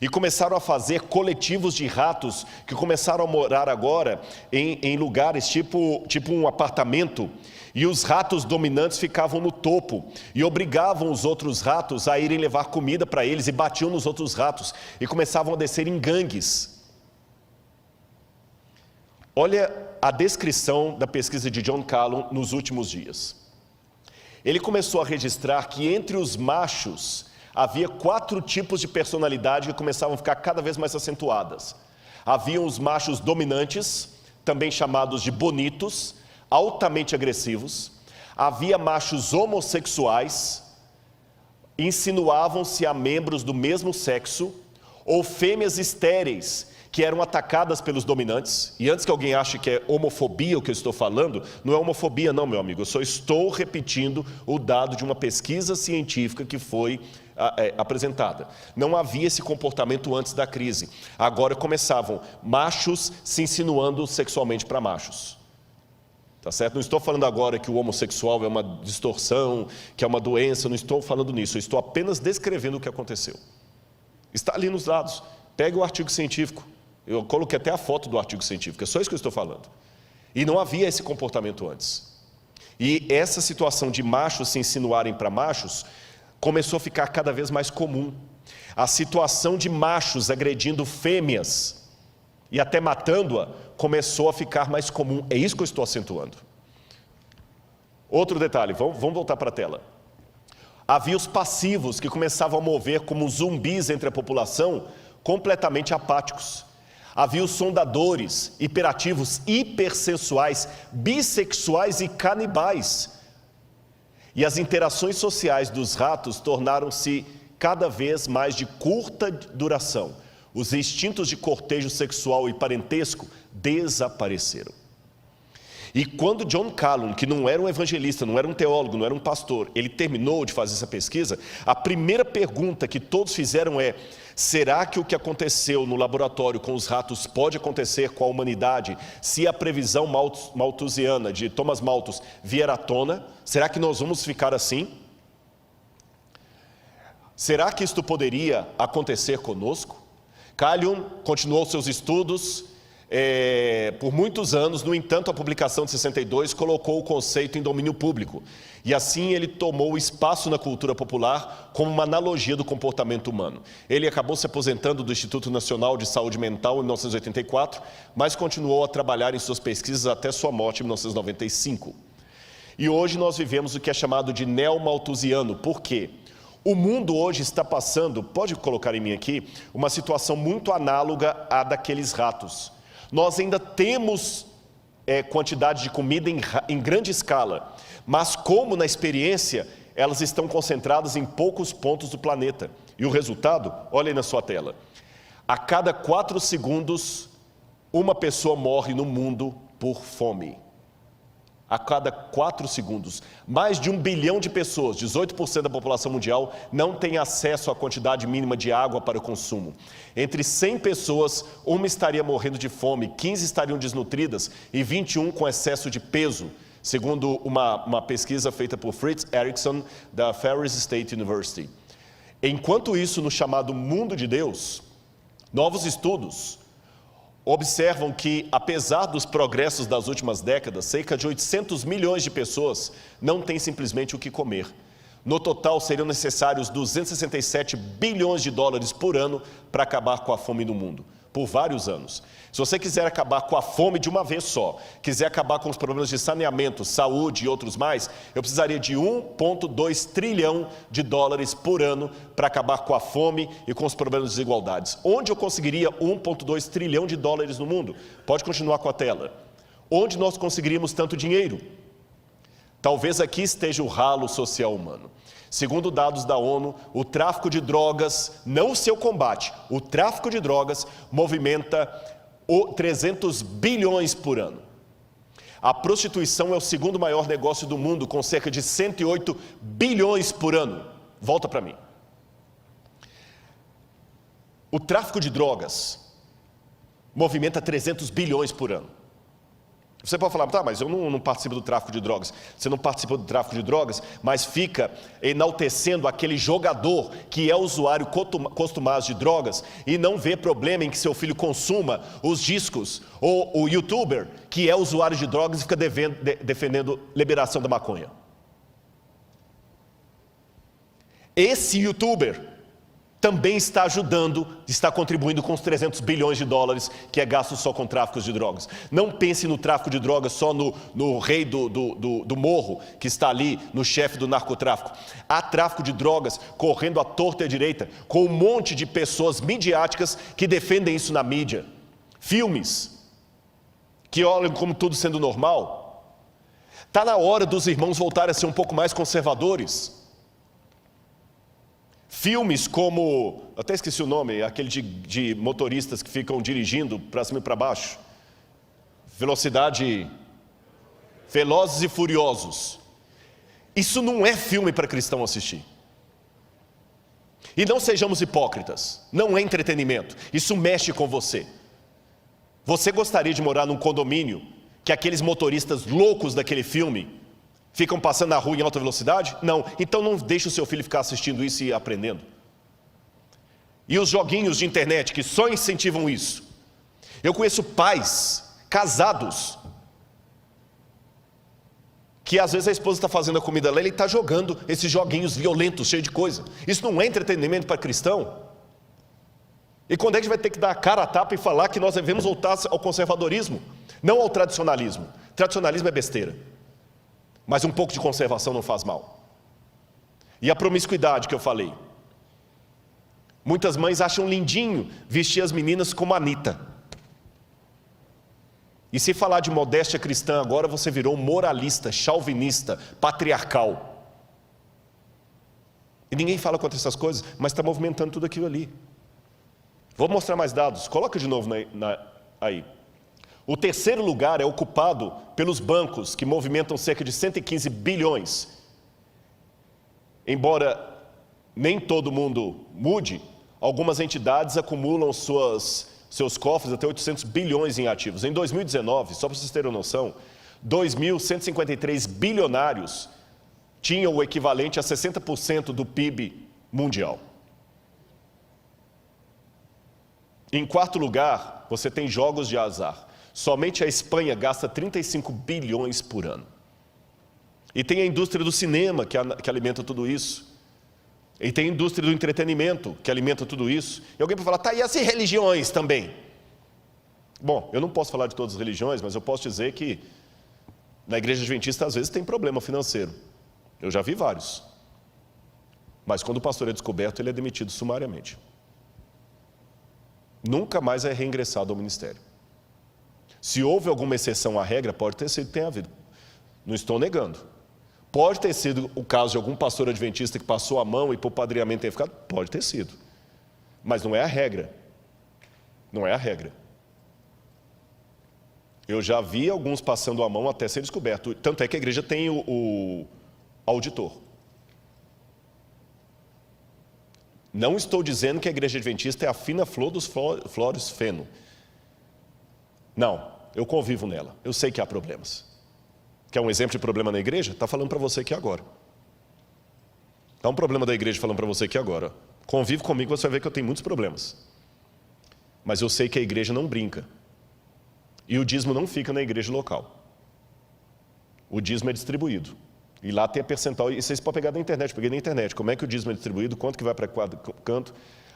E começaram a fazer coletivos de ratos, que começaram a morar agora em lugares tipo um apartamento, e os ratos dominantes ficavam no topo e obrigavam os outros ratos a irem levar comida para eles e batiam nos outros ratos e começavam a descer em gangues. Olha a descrição da pesquisa de John Calhoun nos últimos dias. Ele começou a registrar que entre os machos havia 4 tipos de personalidade que começavam a ficar cada vez mais acentuadas. Haviam os machos dominantes, também chamados de bonitos, altamente agressivos. Havia machos homossexuais, insinuavam-se a membros do mesmo sexo, ou fêmeas estéreis, que eram atacadas pelos dominantes. E antes que alguém ache que é homofobia o que eu estou falando, não é homofobia não, meu amigo, eu só estou repetindo o dado de uma pesquisa científica que foi apresentada. Não havia esse comportamento antes da crise. Agora começavam machos se insinuando sexualmente para machos. Tá certo? Não estou falando agora que o homossexual é uma distorção, que é uma doença, não estou falando nisso, eu estou apenas descrevendo o que aconteceu. Está ali nos dados, pega o artigo científico, eu coloquei até a foto do artigo científico, é só isso que eu estou falando. E não havia esse comportamento antes. E essa situação de machos se insinuarem para machos, começou a ficar cada vez mais comum. A situação de machos agredindo fêmeas, e até matando-a, começou a ficar mais comum. É isso que eu estou acentuando. Outro detalhe, vamos voltar para a tela. Havia os passivos que começavam a mover como zumbis entre a população, completamente apáticos. Havia os sondadores, hiperativos, hipersensuais, bissexuais e canibais. E as interações sociais dos ratos tornaram-se cada vez mais de curta duração. Os instintos de cortejo sexual e parentesco desapareceram. E quando John Calhoun, que não era um evangelista, não era um teólogo, não era um pastor, ele terminou de fazer essa pesquisa, a primeira pergunta que todos fizeram é: será que o que aconteceu no laboratório com os ratos pode acontecer com a humanidade se a previsão malthusiana de Thomas Malthus vier à tona? Será que nós vamos ficar assim? Será que isto poderia acontecer conosco? Calhoun continuou seus estudos por muitos anos. No entanto, a publicação de 62 colocou o conceito em domínio público. E assim ele tomou espaço na cultura popular como uma analogia do comportamento humano. Ele acabou se aposentando do Instituto Nacional de Saúde Mental em 1984, mas continuou a trabalhar em suas pesquisas até sua morte em 1995. E hoje nós vivemos o que é chamado de neo-malthusiano. Por quê? O mundo hoje está passando, pode colocar em mim aqui, uma situação muito análoga à daqueles ratos. Nós ainda temos quantidade de comida em grande escala, mas como na experiência, elas estão concentradas em poucos pontos do planeta. E o resultado, olha aí na sua tela. A cada 4 segundos, uma pessoa morre no mundo por fome. A cada 4 segundos, mais de 1 bilhão de pessoas, 18% da população mundial, não tem acesso à quantidade mínima de água para o consumo. Entre 100 pessoas, 1 estaria morrendo de fome, 15 estariam desnutridas e 21 com excesso de peso, segundo uma pesquisa feita por Fritz Erickson, da Ferris State University. Enquanto isso, no chamado mundo de Deus, novos estudos, observam que, apesar dos progressos das últimas décadas, cerca de 800 milhões de pessoas não têm simplesmente o que comer. No total, seriam necessários 267 bilhões de dólares por ano para acabar com a fome no mundo, por vários anos. Se você quiser acabar com a fome de uma vez só, quiser acabar com os problemas de saneamento, saúde e outros mais, eu precisaria de 1,2 trilhão de dólares por ano para acabar com a fome e com os problemas de desigualdades. Onde eu conseguiria 1,2 trilhão de dólares no mundo? Pode continuar com a tela. Onde nós conseguiríamos tanto dinheiro? Talvez aqui esteja o ralo social humano. Segundo dados da ONU, o tráfico de drogas, não o seu combate, o tráfico de drogas movimenta 300 bilhões por ano. A prostituição é o segundo maior negócio do mundo, com cerca de 108 bilhões por ano. Volta para mim. O tráfico de drogas movimenta 300 bilhões por ano. Você pode falar, tá, mas eu não participo do tráfico de drogas. Você não participa do tráfico de drogas, mas fica enaltecendo aquele jogador que é usuário costumado de drogas e não vê problema em que seu filho consuma os discos, ou o youtuber que é usuário de drogas e fica defendendo liberação da maconha. Esse youtuber também está ajudando, está contribuindo com os 300 bilhões de dólares que é gasto só com tráfico de drogas. Não pense no tráfico de drogas só no rei do morro, que está ali, no chefe do narcotráfico. Há tráfico de drogas correndo à torta e à direita, com um monte de pessoas midiáticas que defendem isso na mídia. Filmes que olham como tudo sendo normal. Está na hora dos irmãos voltarem a ser um pouco mais conservadores. Filmes como, eu até esqueci o nome, aquele de motoristas que ficam dirigindo para cima e para baixo. Velozes e Furiosos. Isso não é filme para cristão assistir. E não sejamos hipócritas, não é entretenimento, isso mexe com você. Você gostaria de morar num condomínio que aqueles motoristas loucos daquele filme ficam passando na rua em alta velocidade? Não. Então não deixe o seu filho ficar assistindo isso e aprendendo. E os joguinhos de internet que só incentivam isso. Eu conheço pais casados que às vezes a esposa está fazendo a comida lá e ele está jogando esses joguinhos violentos, cheios de coisa. Isso não é entretenimento para cristão? E quando é que a gente vai ter que dar a cara a tapa e falar que nós devemos voltar ao conservadorismo? Não ao tradicionalismo. Tradicionalismo é besteira. Mas um pouco de conservação não faz mal. E a promiscuidade que eu falei. Muitas mães acham lindinho vestir as meninas como a Anitta. E se falar de modéstia cristã agora, você virou moralista, chauvinista, patriarcal. E ninguém fala contra essas coisas, mas está movimentando tudo aquilo ali. Vou mostrar mais dados, coloca de novo aí. O terceiro lugar é ocupado pelos bancos, que movimentam cerca de 115 bilhões. Embora nem todo mundo mude, algumas entidades acumulam seus cofres até 800 bilhões em ativos. Em 2019, só para vocês terem noção, 2.153 bilionários tinham o equivalente a 60% do PIB mundial. Em quarto lugar, você tem jogos de azar. Somente a Espanha gasta 35 bilhões por ano. E tem a indústria do cinema que alimenta tudo isso. E tem a indústria do entretenimento que alimenta tudo isso. E alguém pode falar, tá, e as religiões também? Bom, eu não posso falar de todas as religiões, mas eu posso dizer que na igreja adventista às vezes tem problema financeiro. Eu já vi vários. Mas quando o pastor é descoberto, ele é demitido sumariamente. Nunca mais é reingressado ao ministério. Se houve alguma exceção à regra, pode ter sido, tem havido. Não estou negando. Pode ter sido o caso de algum pastor adventista que passou a mão e por padrinhamento tem ficado? Pode ter sido. Mas não é a regra. Não é a regra. Eu já vi alguns passando a mão até ser descoberto. Tanto é que a igreja tem o auditor. Não estou dizendo que a igreja adventista é a fina flor dos flores feno. Não, eu convivo nela, eu sei que há problemas. Quer um exemplo de problema na igreja? Está falando para você aqui agora. Está um problema da igreja falando para você aqui agora. Convive comigo, você vai ver que eu tenho muitos problemas. Mas eu sei que a igreja não brinca. E o dízimo não fica na igreja local. O dízimo é distribuído. E lá tem a percentual, e vocês podem pegar da internet, peguei na internet, como é que o dízimo é distribuído, quanto que vai para cada canto.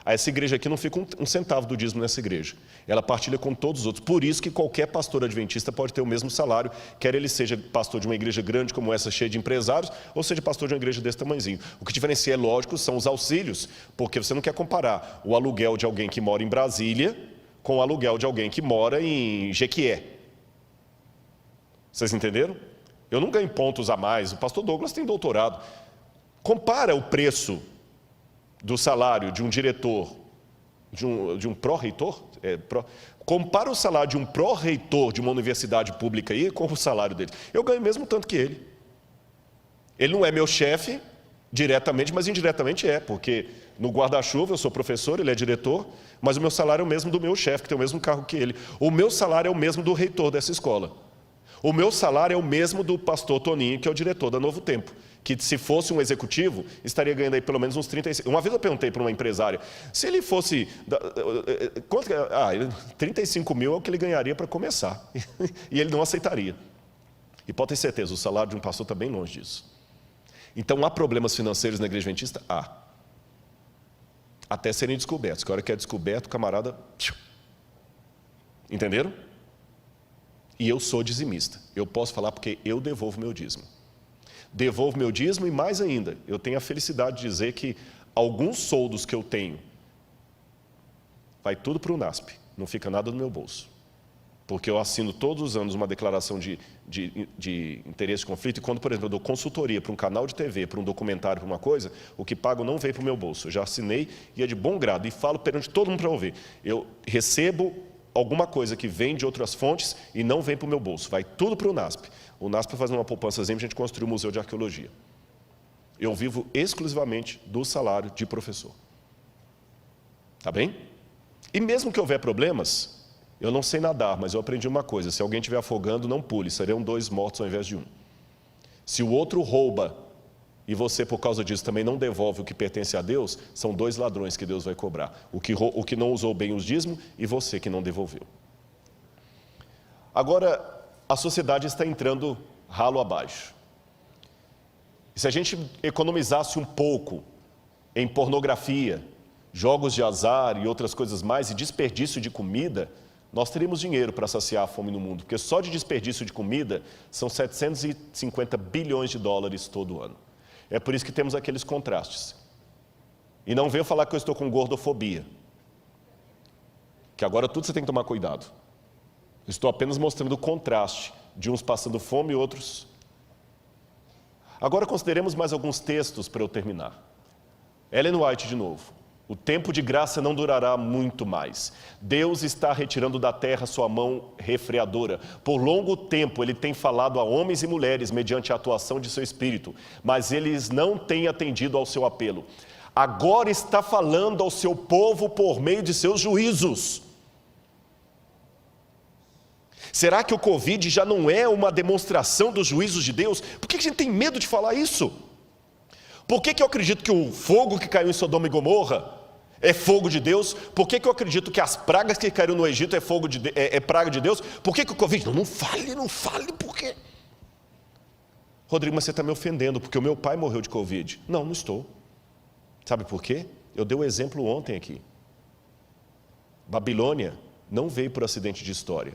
Essa igreja aqui não fica um centavo do dízimo nessa igreja. Ela partilha com todos os outros. Por isso que qualquer pastor adventista pode ter o mesmo salário, quer ele seja pastor de uma igreja grande como essa, cheia de empresários, ou seja pastor de uma igreja desse tamanhozinho. O que diferencia, é lógico, são os auxílios, porque você não quer comparar o aluguel de alguém que mora em Brasília com o aluguel de alguém que mora em Jequié. Vocês entenderam? Eu não ganho pontos a mais, o pastor Douglas tem doutorado. Compara o preço do salário de um diretor, de um pró-reitor, compara o salário de um pró-reitor de uma universidade pública aí com o salário dele. Eu ganho mesmo tanto que ele. Ele não é meu chefe diretamente, mas indiretamente é, porque no guarda-chuva eu sou professor, ele é diretor, mas o meu salário é o mesmo do meu chefe, que tem o mesmo cargo que ele. O meu salário é o mesmo do reitor dessa escola. O meu salário é o mesmo do pastor Toninho, que é o diretor da Novo Tempo, que se fosse um executivo, estaria ganhando aí pelo menos uns 35. Uma vez eu perguntei para uma empresária, se ele fosse... 35 mil é o que ele ganharia para começar. E ele não aceitaria. E pode ter certeza, o salário de um pastor está bem longe disso. Então, há problemas financeiros na igreja adventista? Há. Até serem descobertos. Que a hora que é descoberto, o camarada... Entenderam? E eu sou dizimista. Eu posso falar porque eu devolvo meu dízimo. Devolvo meu dízimo e mais ainda, eu tenho a felicidade de dizer que alguns soldos que eu tenho, vai tudo para o NASP, não fica nada no meu bolso. Porque eu assino todos os anos uma declaração de interesse de conflito, e quando, por exemplo, eu dou consultoria para um canal de TV, para um documentário, para uma coisa, o que pago não vem para o meu bolso. Eu já assinei e é de bom grado, e falo perante todo mundo para ouvir. Eu recebo alguma coisa que vem de outras fontes e não vem para o meu bolso, vai tudo para o NASP. O NASP faz uma poupançazinha, a gente construiu o Museu de Arqueologia. Eu vivo exclusivamente do salário de professor. Tá bem? E mesmo que houver problemas, eu não sei nadar, mas eu aprendi uma coisa, se alguém estiver afogando, não pule, serão 2 mortos ao invés de 1. Se o outro rouba e você, por causa disso, também não devolve o que pertence a Deus, são 2 ladrões que Deus vai cobrar. O que não usou bem os dízimos e você que não devolveu. Agora, a sociedade está entrando ralo abaixo. E se a gente economizasse um pouco em pornografia, jogos de azar e outras coisas mais, e desperdício de comida, nós teríamos dinheiro para saciar a fome no mundo, porque só de desperdício de comida são 750 bilhões de dólares todo ano. É por isso que temos aqueles contrastes. E não venho falar que eu estou com gordofobia, que agora tudo você tem que tomar cuidado. Estou apenas mostrando o contraste de uns passando fome e outros. Agora consideremos mais alguns textos para eu terminar. Ellen White de novo. O tempo de graça não durará muito mais. Deus está retirando da terra sua mão refreadora. Por longo tempo Ele tem falado a homens e mulheres mediante a atuação de seu Espírito, mas eles não têm atendido ao seu apelo. Agora está falando ao seu povo por meio de seus juízos. Será que o Covid já não é uma demonstração dos juízos de Deus? Por que a gente tem medo de falar isso? Por que eu acredito que o fogo que caiu em Sodoma e Gomorra é fogo de Deus? Por que eu acredito que as pragas que caíram no Egito é praga de Deus? Por que o Covid? Não fale, por quê? Rodrigo, mas você está me ofendendo, porque o meu pai morreu de Covid. Não estou. Sabe por quê? Eu dei o exemplo ontem aqui. Babilônia não veio por acidente de história.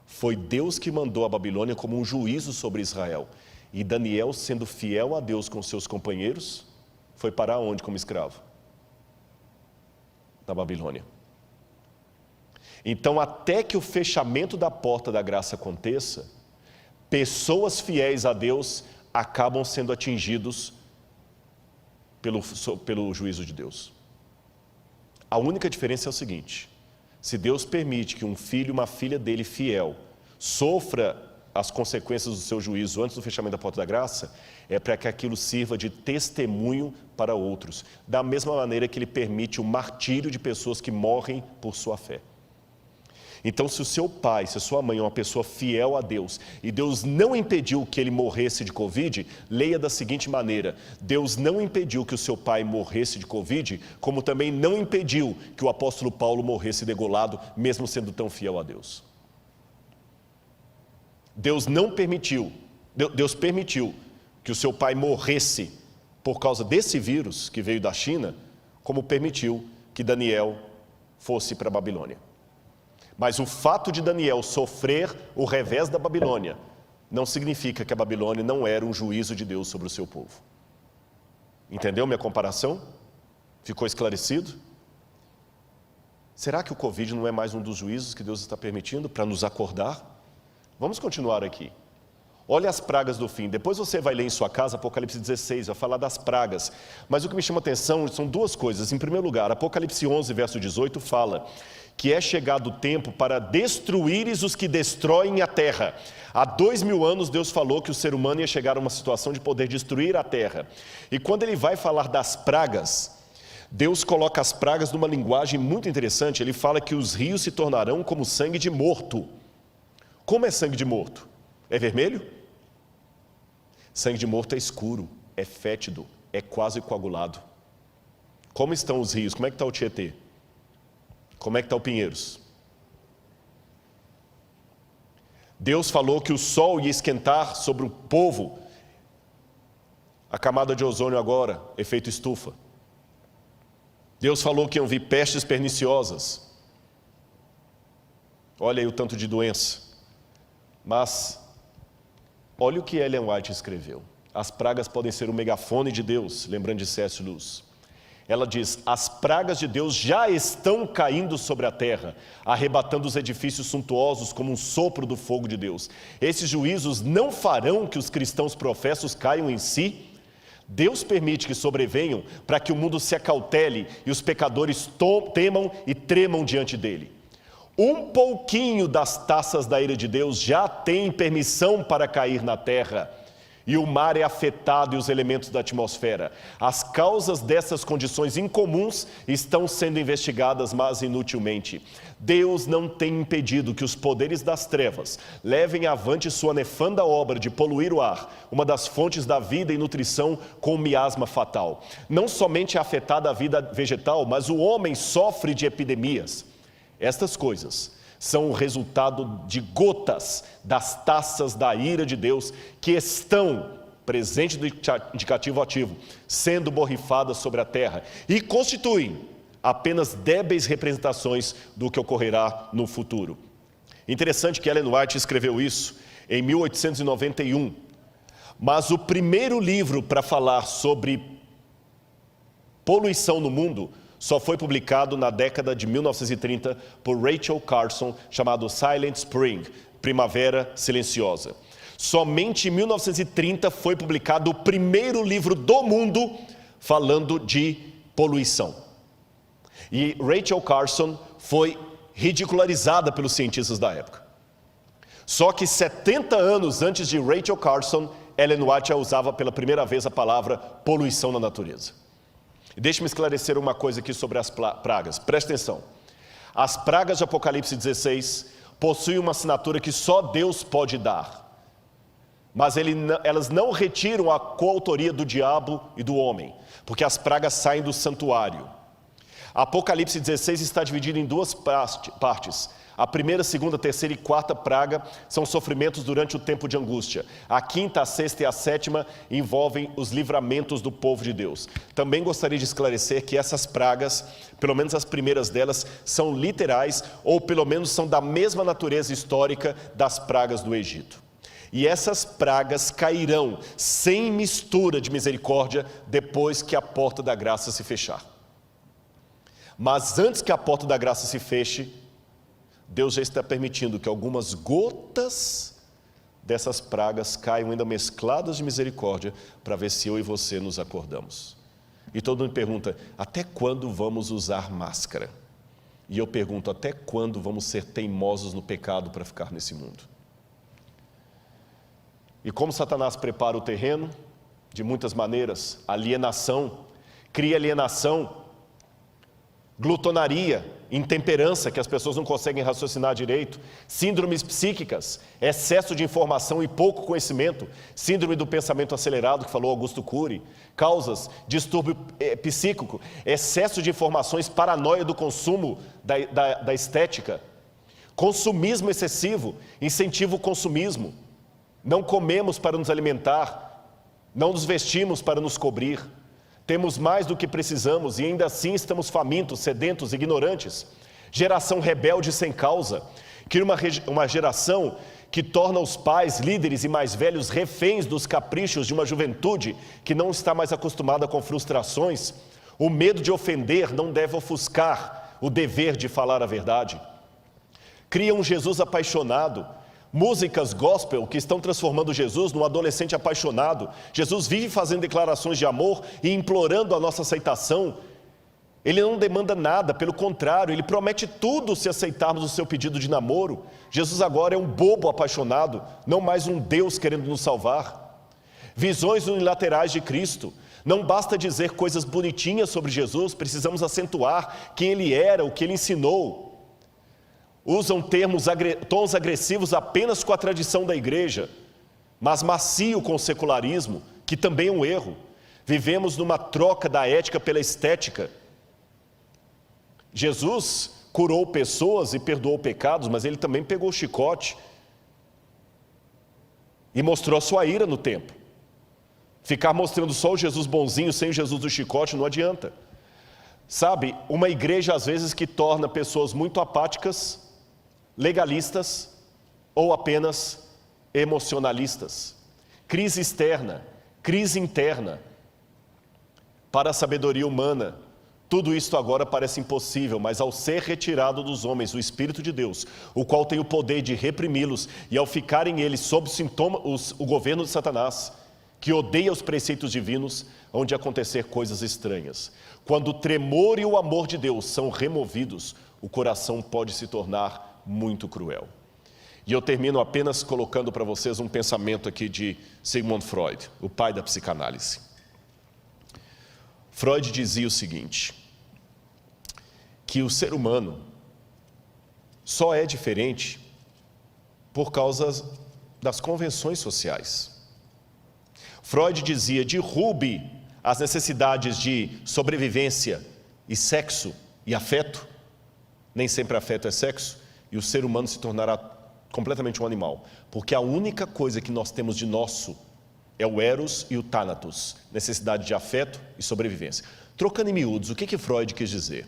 Foi Deus que mandou a Babilônia como um juízo sobre Israel. E Daniel, sendo fiel a Deus com seus companheiros, foi parar onde como escravo? Na Babilônia. Então, até que o fechamento da porta da graça aconteça, pessoas fiéis a Deus acabam sendo atingidos pelo juízo de Deus. A única diferença é o seguinte: se Deus permite que um filho e uma filha dele fiel sofra as consequências do seu juízo antes do fechamento da porta da graça, é para que aquilo sirva de testemunho para outros, da mesma maneira que Ele permite o martírio de pessoas que morrem por sua fé. Então, se o seu pai, se a sua mãe é uma pessoa fiel a Deus, e Deus não impediu que ele morresse de Covid, leia da seguinte maneira: Deus não impediu que o seu pai morresse de Covid, como também não impediu que o apóstolo Paulo morresse degolado, mesmo sendo tão fiel a Deus. Deus permitiu que o seu pai morresse por causa desse vírus que veio da China, como permitiu que Daniel fosse para a Babilônia. Mas o fato de Daniel sofrer o revés da Babilônia não significa que a Babilônia não era um juízo de Deus sobre o seu povo. Entendeu minha comparação? Ficou esclarecido? Será que o Covid não é mais um dos juízos que Deus está permitindo para nos acordar? Vamos continuar aqui. Olha as pragas do fim. Depois você vai ler em sua casa Apocalipse 16, vai falar das pragas. Mas o que me chama a atenção são duas coisas. Em primeiro lugar, Apocalipse 11, verso 18, fala que é chegado o tempo para destruíres os que destroem a terra. Há 2000 anos Deus falou que o ser humano ia chegar a uma situação de poder destruir a terra. E quando ele vai falar das pragas, Deus coloca as pragas numa linguagem muito interessante. Ele fala que os rios se tornarão como sangue de morto. Como é sangue de morto? É vermelho? Sangue de morto é escuro, é fétido, é quase coagulado. Como estão os rios? Como é que está o Tietê? Como é que está o Pinheiros? Deus falou que o sol ia esquentar sobre o povo. A camada de ozônio agora, efeito estufa. Deus falou que iam vir pestes perniciosas. Olha aí o tanto de doença. Mas, olha o que Ellen White escreveu. As pragas podem ser o megafone de Deus, lembrando de C.S. Lewis. Ela diz, as pragas de Deus já estão caindo sobre a terra, arrebatando os edifícios suntuosos como um sopro do fogo de Deus. Esses juízos não farão que os cristãos professos caiam em si. Deus permite que sobrevenham para que o mundo se acautele e os pecadores temam e tremam diante dele. Um pouquinho das taças da ira de Deus já tem permissão para cair na terra. E o mar é afetado e os elementos da atmosfera. As causas dessas condições incomuns estão sendo investigadas, mas inutilmente. Deus não tem impedido que os poderes das trevas levem avante sua nefanda obra de poluir o ar, uma das fontes da vida e nutrição com um miasma fatal. Não somente é afetada a vida vegetal, mas o homem sofre de epidemias. Estas coisas são o resultado de gotas das taças da ira de Deus que estão, presente do indicativo ativo, sendo borrifadas sobre a terra e constituem apenas débeis representações do que ocorrerá no futuro. Interessante que Ellen White escreveu isso em 1891, mas o primeiro livro para falar sobre poluição no mundo só foi publicado na década de 1930 por Rachel Carson, chamado Silent Spring, Primavera Silenciosa. Somente em 1930 foi publicado o primeiro livro do mundo falando de poluição. E Rachel Carson foi ridicularizada pelos cientistas da época. Só que 70 anos antes de Rachel Carson, Ellen White usava pela primeira vez a palavra poluição na natureza. Deixe-me esclarecer uma coisa aqui sobre as pragas. Preste atenção. As pragas de Apocalipse 16 possuem uma assinatura que só Deus pode dar. Mas elas não retiram a coautoria do diabo e do homem, porque as pragas saem do santuário. Apocalipse 16 está dividido em duas partes. A primeira, segunda, terceira e quarta praga são sofrimentos durante o tempo de angústia. A quinta, a sexta e a sétima envolvem os livramentos do povo de Deus. Também gostaria de esclarecer que essas pragas, pelo menos as primeiras delas, são literais ou pelo menos são da mesma natureza histórica das pragas do Egito. E essas pragas cairão sem mistura de misericórdia depois que a porta da graça se fechar. Mas antes que a porta da graça se feche, Deus já está permitindo que algumas gotas dessas pragas caiam ainda mescladas de misericórdia, para ver se eu e você nos acordamos. E todo mundo pergunta, até quando vamos usar máscara? E eu pergunto, até quando vamos ser teimosos no pecado para ficar nesse mundo? E como Satanás prepara o terreno? De muitas maneiras, alienação, cria alienação, glutonaria, intemperança, que as pessoas não conseguem raciocinar direito, síndromes psíquicas, excesso de informação e pouco conhecimento, síndrome do pensamento acelerado, que falou Augusto Cury, causas, distúrbio psíquico, excesso de informações, paranoia do consumo da estética, consumismo excessivo, incentivo ao consumismo, Não comemos para nos alimentar, não nos vestimos para nos cobrir. Temos mais do que precisamos e ainda assim estamos famintos, sedentos, ignorantes. Geração rebelde sem causa. Cria uma geração que torna os pais, líderes e mais velhos reféns dos caprichos de uma juventude que não está mais acostumada com frustrações. O medo de ofender não deve ofuscar o dever de falar a verdade. Cria um Jesus apaixonado. Músicas gospel que estão transformando Jesus num adolescente apaixonado. Jesus vive fazendo declarações de amor e implorando a nossa aceitação. Ele não demanda nada, pelo contrário, ele promete tudo se aceitarmos o seu pedido de namoro. Jesus agora é um bobo apaixonado, não mais um Deus querendo nos salvar. Visões unilaterais de Cristo. Não basta dizer coisas bonitinhas sobre Jesus, precisamos acentuar quem ele era, o que ele ensinou. Usam tons agressivos apenas com a tradição da igreja, mas macio com o secularismo, que também é um erro. Vivemos numa troca da ética pela estética. Jesus curou pessoas e perdoou pecados, mas ele também pegou o chicote e mostrou a sua ira no templo. Ficar mostrando só o Jesus bonzinho sem o Jesus do chicote não adianta. Sabe, uma igreja às vezes que torna pessoas muito apáticas, legalistas ou apenas emocionalistas. Crise externa, crise interna. Para a sabedoria humana, tudo isto agora parece impossível, mas ao ser retirado dos homens o Espírito de Deus, o qual tem o poder de reprimi-los, e ao ficarem eles sob o governo de Satanás, que odeia os preceitos divinos, hão de acontecer coisas estranhas. Quando o tremor e o amor de Deus são removidos, o coração pode se tornar muito cruel. E eu termino apenas colocando para vocês um pensamento aqui de Sigmund Freud, o pai da psicanálise. Freud dizia o seguinte, que o ser humano só é diferente por causa das convenções sociais. Freud dizia, derrube as necessidades de sobrevivência e sexo e afeto, nem sempre afeto é sexo, e o ser humano se tornará completamente um animal, porque a única coisa que nós temos de nosso é o eros e o thanatos, necessidade de afeto e sobrevivência. Trocando em miúdos, o que Freud quis dizer?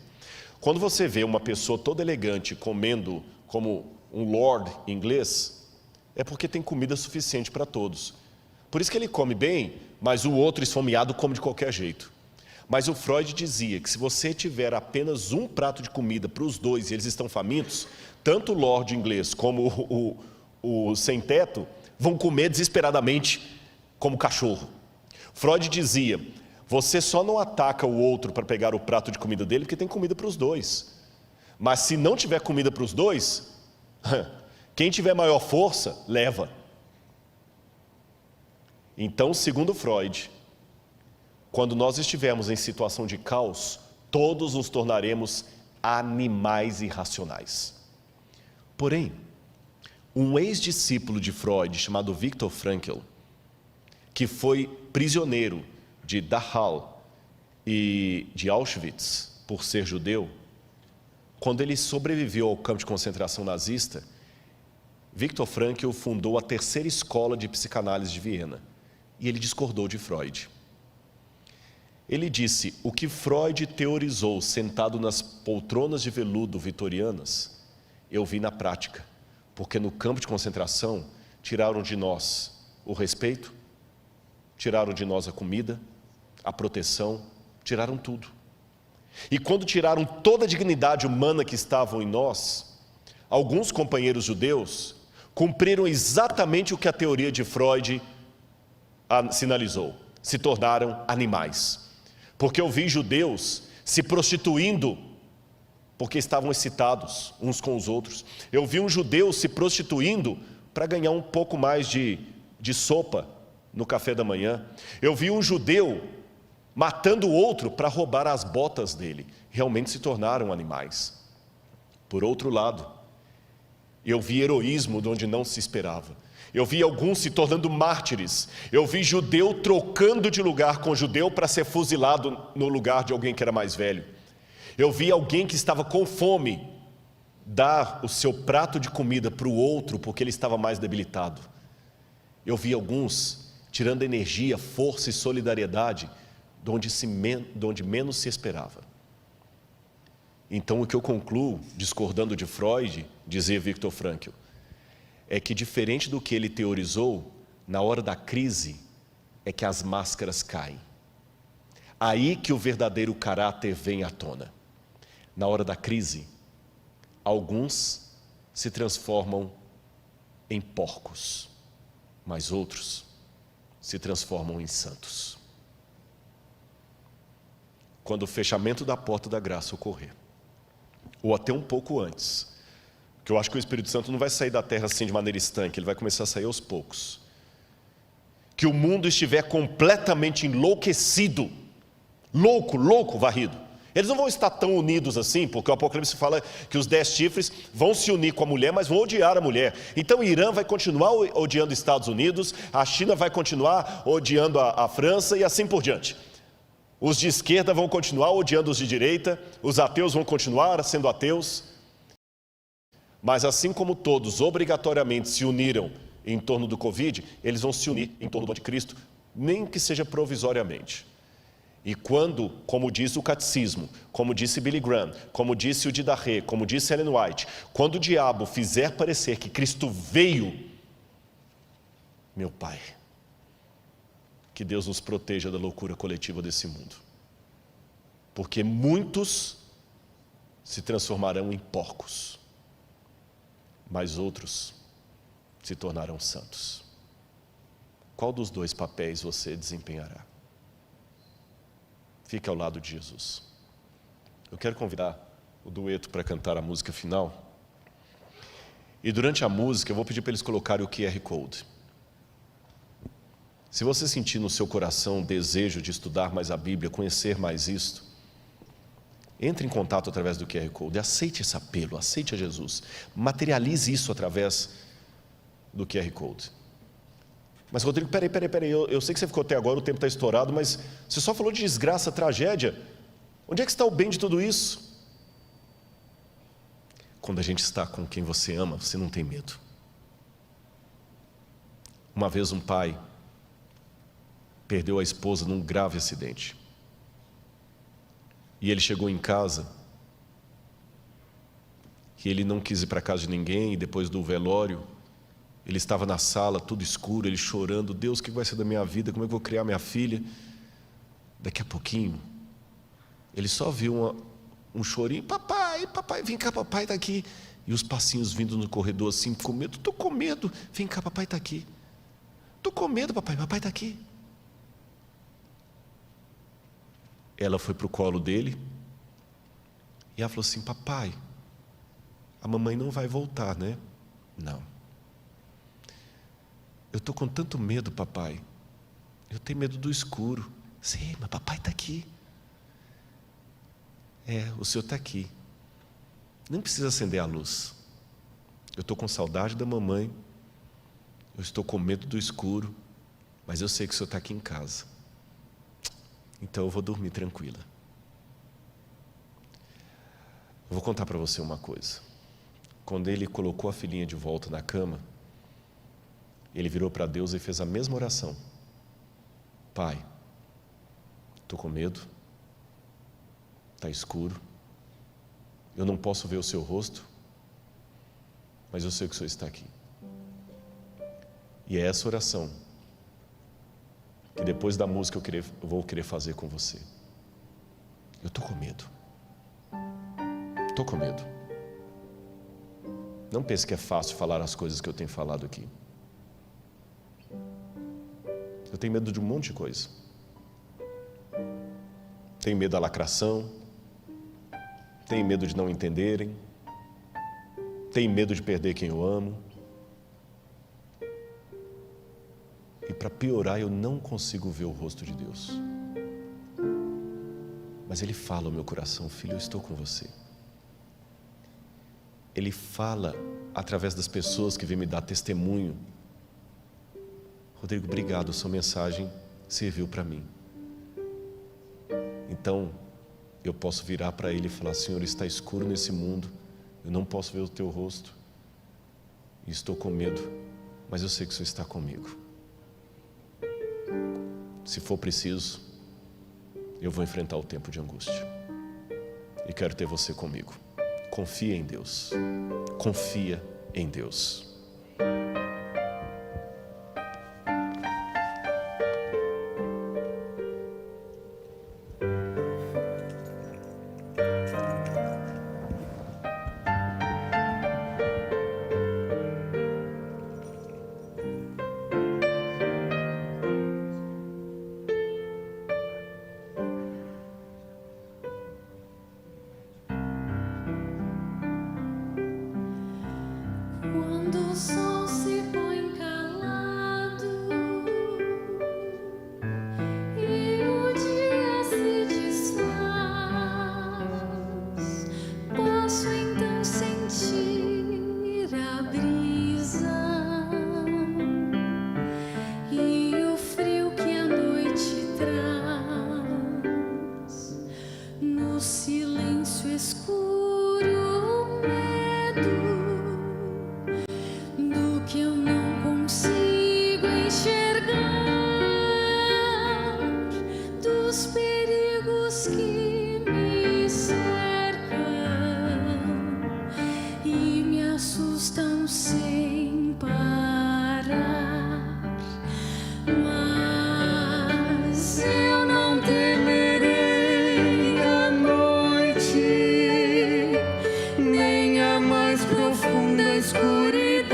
Quando você vê uma pessoa toda elegante comendo como um lord inglês, é porque tem comida suficiente para todos. Por isso que ele come bem, mas o outro esfomeado come de qualquer jeito. Mas o Freud dizia que se você tiver apenas um prato de comida para os dois e eles estão famintos, tanto o lord inglês como o sem-teto vão comer desesperadamente como cachorro. Freud dizia, você só não ataca o outro para pegar o prato de comida dele porque tem comida para os dois. Mas se não tiver comida para os dois, quem tiver maior força, leva. Então, segundo Freud, quando nós estivermos em situação de caos, todos nos tornaremos animais irracionais. Porém, um ex-discípulo de Freud, chamado Viktor Frankl, que foi prisioneiro de Dachau e de Auschwitz por ser judeu, quando ele sobreviveu ao campo de concentração nazista, Viktor Frankl fundou a terceira escola de psicanálise de Viena, e ele discordou de Freud. Ele disse, o que Freud teorizou sentado nas poltronas de veludo vitorianas, eu vi na prática, porque no campo de concentração tiraram de nós o respeito, tiraram de nós a comida, a proteção, tiraram tudo. E quando tiraram toda a dignidade humana que estavam em nós, alguns companheiros judeus cumpriram exatamente o que a teoria de Freud sinalizou, se tornaram animais. Porque eu vi judeus se prostituindo porque estavam excitados uns com os outros. Eu vi um judeu se prostituindo para ganhar um pouco mais de sopa no café da manhã. Eu vi um judeu matando o outro para roubar as botas dele. Realmente se tornaram animais. Por outro lado, eu vi heroísmo de onde não se esperava. Eu vi alguns se tornando mártires. Eu vi judeu trocando de lugar com judeu para ser fuzilado no lugar de alguém que era mais velho. Eu vi alguém que estava com fome dar o seu prato de comida para o outro porque ele estava mais debilitado. Eu vi alguns tirando energia, força e solidariedade de onde menos se esperava. Então, o que eu concluo, discordando de Freud, dizia Viktor Frankl, é que diferente do que ele teorizou, na hora da crise, é que as máscaras caem. Aí que o verdadeiro caráter vem à tona. Na hora da crise, alguns se transformam em porcos, mas outros se transformam em santos. Quando o fechamento da porta da graça ocorrer, ou até um pouco antes, porque eu acho que o Espírito Santo não vai sair da terra assim de maneira estanque, ele vai começar a sair aos poucos. Que o mundo estiver completamente enlouquecido, louco, varrido. Eles não vão estar tão unidos assim, porque o Apocalipse fala que os 10 chifres vão se unir com a mulher, mas vão odiar a mulher. Então o Irã vai continuar odiando os Estados Unidos, a China vai continuar odiando a França e assim por diante. Os de esquerda vão continuar odiando os de direita, os ateus vão continuar sendo ateus. Mas assim como todos obrigatoriamente se uniram em torno do Covid, eles vão se unir em torno do anticristo, nem que seja provisoriamente. E quando, como diz o catecismo, como disse Billy Graham, como disse o Didarré, como disse Ellen White, quando o diabo fizer parecer que Cristo veio, meu Pai, que Deus nos proteja da loucura coletiva desse mundo. Porque muitos se transformarão em porcos, mas outros se tornarão santos. Qual dos dois papéis você desempenhará? Fique ao lado de Jesus. Eu quero convidar o dueto para cantar a música final. E durante a música eu vou pedir para eles colocarem o QR Code. Se você sentir no seu coração o desejo de estudar mais a Bíblia, conhecer mais isto, entre em contato através do QR Code, aceite esse apelo, aceite a Jesus, materialize isso através do QR Code. Mas Rodrigo, peraí, eu sei que você ficou até agora, o tempo está estourado, mas você só falou de desgraça, tragédia, onde é que está o bem de tudo isso? Quando a gente está com quem você ama, você não tem medo. Uma vez um pai perdeu a esposa num grave acidente. E ele chegou em casa, e ele não quis ir para casa de ninguém, e depois do velório, ele estava na sala, tudo escuro, ele chorando, Deus, o que vai ser da minha vida, como é que eu vou criar minha filha? Daqui a pouquinho, ele só viu um chorinho, papai, vem cá, papai está aqui. E os passinhos vindo no corredor assim, com medo, estou com medo, vem cá, papai está aqui. Estou com medo, papai está aqui. Ela foi para o colo dele, e ela falou assim, papai, a mamãe não vai voltar, né? Não. Eu estou com tanto medo, papai. Eu tenho medo do escuro. Sim, mas papai está aqui. O senhor está aqui. Nem precisa acender a luz. Eu estou com saudade da mamãe. Eu estou com medo do escuro. Mas eu sei que o senhor está aqui em casa. Então eu vou dormir tranquila. Eu vou contar para você uma coisa. Quando ele colocou a filhinha de volta na cama, ele virou para Deus e fez a mesma oração. Pai, estou com medo, está escuro, eu não posso ver o seu rosto, mas eu sei que o Senhor está aqui. E é essa oração que depois da música eu vou querer fazer com você. Eu estou com medo. Estou com medo. Não pense que é fácil falar as coisas que eu tenho falado aqui. Eu tenho medo de um monte de coisa. Tenho medo da lacração. Tenho medo de não entenderem. Tenho medo de perder quem eu amo. E para piorar, eu não consigo ver o rosto de Deus. Mas Ele fala ao meu coração, filho, eu estou com você. Ele fala através das pessoas que vêm me dar testemunho. Rodrigo, obrigado, sua mensagem serviu para mim. Então, eu posso virar para Ele e falar, Senhor, está escuro nesse mundo, eu não posso ver o Teu rosto, e estou com medo, mas eu sei que o Senhor está comigo. Se for preciso, eu vou enfrentar o tempo de angústia. E quero ter você comigo. Confia em Deus. Confia em Deus. Quando o sol se põe calado e o dia se desfaz, posso então sentir a brisa e o frio que a noite traz. No silêncio escuro, o medo do que eu não consigo enxergar, dos perigos que me cercam e me assustam sem parar. Mas eu não temerei a noite, nem a mais profunda escuridão.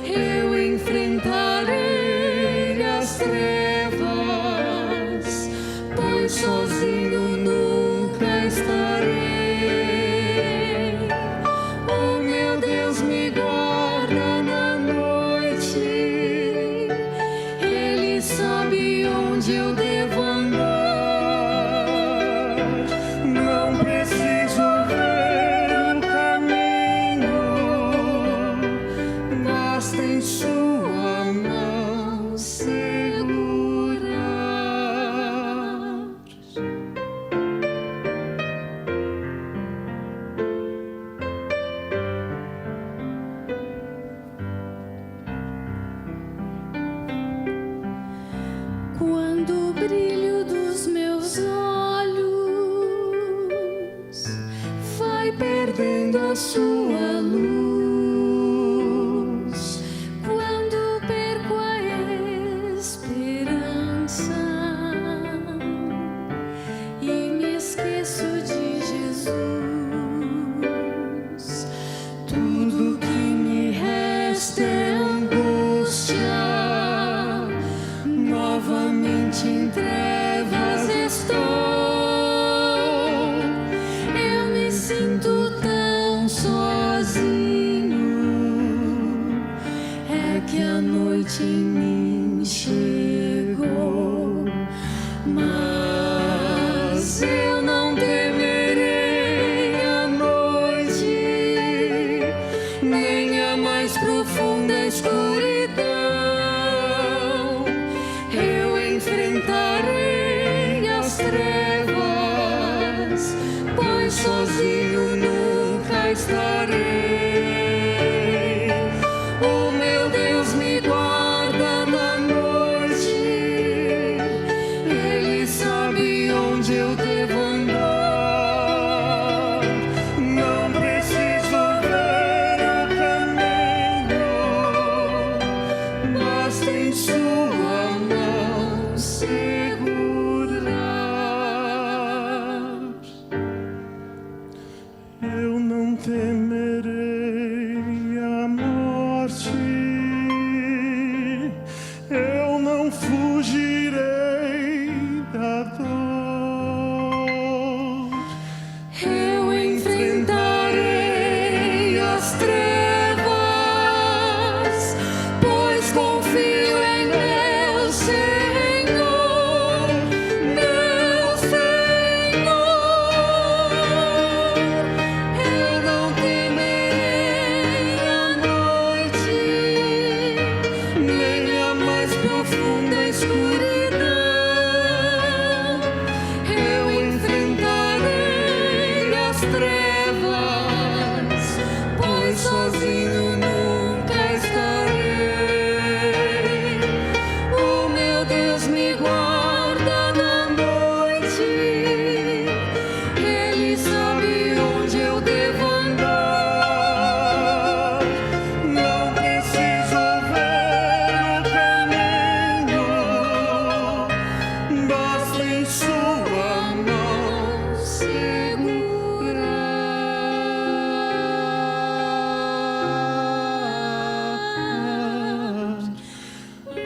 Eu enfrentarei as trevas, pois sozinho nunca estarei. O meu Deus me guarda na noite, Ele sabe onde eu devo andar. Não preciso ver o caminho, basta em sua mão segurar. Quando o brilho dos meus olhos vai perdendo a sua luz, quando perco a esperança e me esqueço de Jesus, tudo que me resta é angústia. Novamente em trevas estou. Eu me sinto tão sozinho. É que a noite em mim chegou. Mas eu não temerei a noite, nem a mais profunda escuridão. Eu enfrentarei as trevas, pois sozinho nunca estarei. O meu Deus me guarda na noite, Ele sabe onde eu devo andar. Não preciso ver o caminho, basta em sua mão segurar. Eu não temerei a morte, eu não fugirei da dor.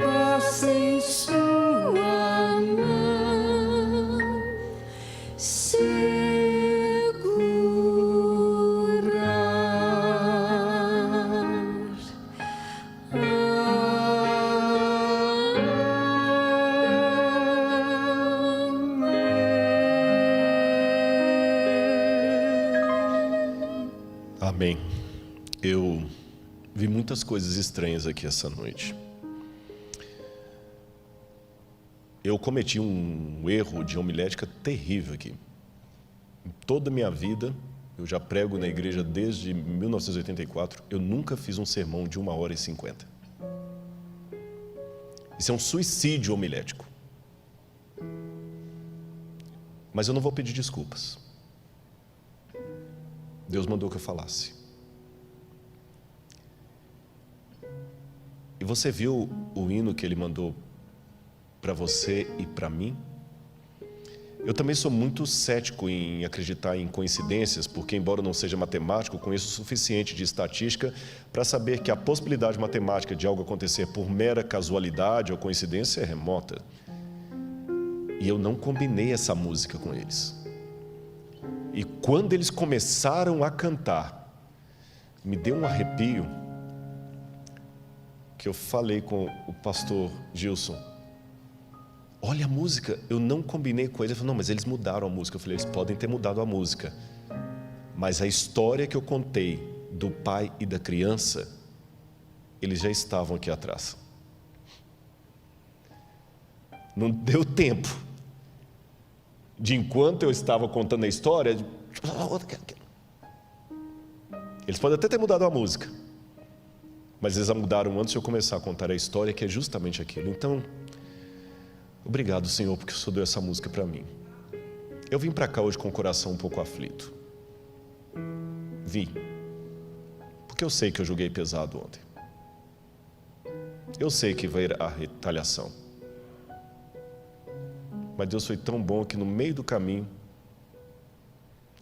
Passa em sua mão, Amém. Eu vi muitas coisas estranhas aqui essa noite. Eu cometi um erro de homilética terrível aqui. Em toda a minha vida, eu já prego na igreja desde 1984, eu nunca fiz um sermão de 1h50. Isso é um suicídio homilético. Mas eu não vou pedir desculpas. Deus mandou que eu falasse. E você viu o hino que Ele mandou para você e para mim? Eu também sou muito cético em acreditar em coincidências, porque embora eu não seja matemático, conheço o suficiente de estatística para saber que a possibilidade matemática de algo acontecer por mera casualidade ou coincidência é remota. E eu não combinei essa música com eles. E quando eles começaram a cantar, me deu um arrepio, que eu falei com o pastor Gilson: olha a música, eu não combinei com eles. Ele falou: não, mas eles mudaram a música. Eu falei: eles podem ter mudado a música, mas a história que eu contei do pai e da criança, eles já estavam aqui atrás. Não deu tempo de, enquanto eu estava contando a história, eles podem até ter mudado a música, mas eles a mudaram antes de eu começar a contar a história, que é justamente aquilo. Então, obrigado, Senhor, porque o Senhor deu essa música para mim. Eu vim para cá hoje com o coração um pouco aflito. Vim, porque eu sei que eu julguei pesado ontem. Eu sei que vai ir a retaliação. Mas Deus foi tão bom que no meio do caminho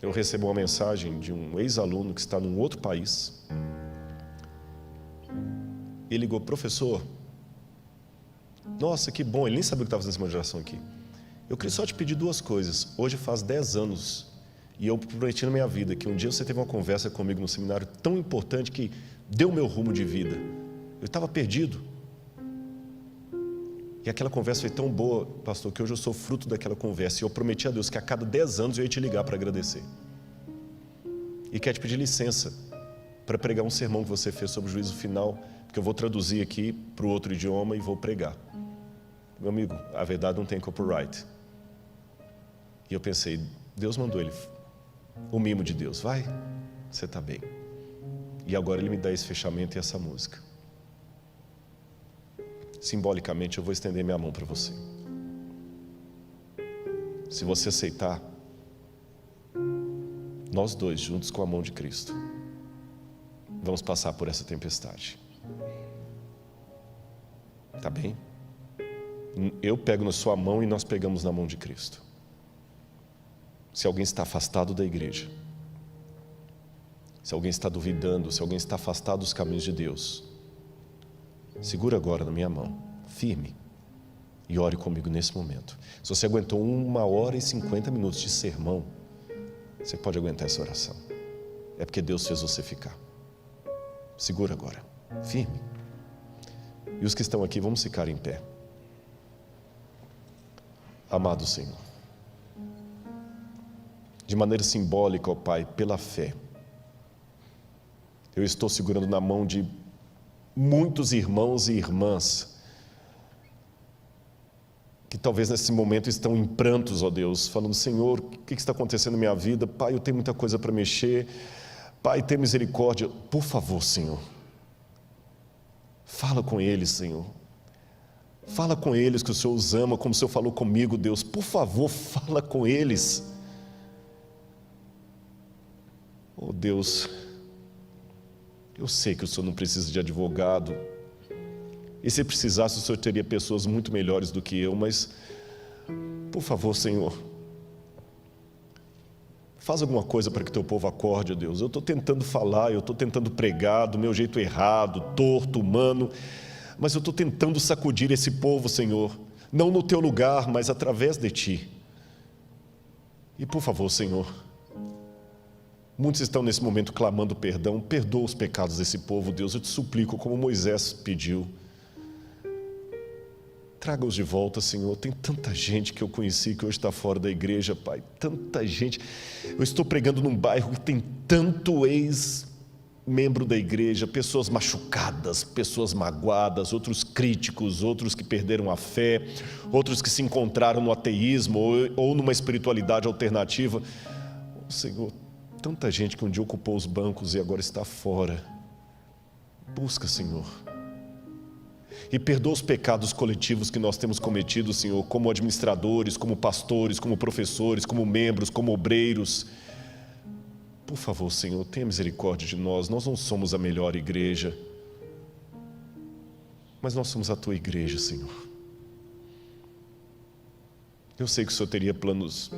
eu recebi uma mensagem de um ex-aluno que está num outro país. Ele ligou: professor, nossa, que bom, ele nem sabia que estava fazendo essa moderação aqui. Eu queria só te pedir duas coisas. Hoje faz 10 anos e eu prometi na minha vida que um dia você teve uma conversa comigo no seminário tão importante que deu meu rumo de vida. Eu estava perdido. E aquela conversa foi tão boa, pastor, que hoje eu sou fruto daquela conversa. E eu prometi a Deus que a cada 10 anos eu ia te ligar para agradecer. E quero te pedir licença para pregar um sermão que você fez sobre o juízo final, porque eu vou traduzir aqui para o outro idioma e vou pregar. Meu amigo, a verdade não tem copyright. E eu pensei: Deus mandou ele, o mimo de Deus, vai, você está bem. E agora Ele me dá esse fechamento e essa música. Simbolicamente eu vou estender minha mão para você. Se você aceitar, nós dois, juntos com a mão de Cristo, vamos passar por essa tempestade. Tá bem? Eu pego na sua mão e nós pegamos na mão de Cristo. Se alguém está afastado da igreja, se alguém está duvidando, se alguém está afastado dos caminhos de Deus, segura agora na minha mão, firme, e ore comigo nesse momento. Se você aguentou 1h50 de sermão, você pode aguentar essa oração. É porque Deus fez você ficar. Segura agora, firme. E os que estão aqui, vamos ficar em pé. Amado Senhor, de maneira simbólica, ó Pai, pela fé, eu estou segurando na mão de muitos irmãos e irmãs que talvez nesse momento estão em prantos, ó Deus, falando: Senhor, o que está acontecendo na minha vida? Pai, eu tenho muita coisa para mexer. Pai, tem misericórdia. Por favor, Senhor, fala com eles, Senhor. Fala com eles que o Senhor os ama, como o Senhor falou comigo, Deus. Por favor, fala com eles. Oh Deus, eu sei que o Senhor não precisa de advogado, e se precisasse o Senhor teria pessoas muito melhores do que eu, mas por favor, Senhor, Faz alguma coisa para que teu povo acorde, ó Deus. Eu estou tentando falar, eu estou tentando pregar do meu jeito errado, torto, humano, mas eu estou tentando sacudir esse povo, Senhor, não no teu lugar, mas através de ti. E por favor, Senhor, muitos estão nesse momento clamando perdão. Perdoa os pecados desse povo, Deus, eu te suplico, como Moisés pediu. Traga-os de volta, Senhor. Tem tanta gente que eu conheci que hoje está fora da igreja, Pai. Tanta gente. Eu estou pregando num bairro que tem tanto ex-membro da igreja, pessoas machucadas, pessoas magoadas, outros críticos, outros que perderam a fé, outros que se encontraram no ateísmo ou numa espiritualidade alternativa. Oh, Senhor, tanta gente que um dia ocupou os bancos e agora está fora. Busca, Senhor. E perdoa os pecados coletivos que nós temos cometido, Senhor, como administradores, como pastores, como professores, como membros, como obreiros. Por favor, Senhor, tenha misericórdia de nós. Nós não somos a melhor igreja, mas nós somos a Tua igreja, Senhor. Eu sei que o Senhor teria planos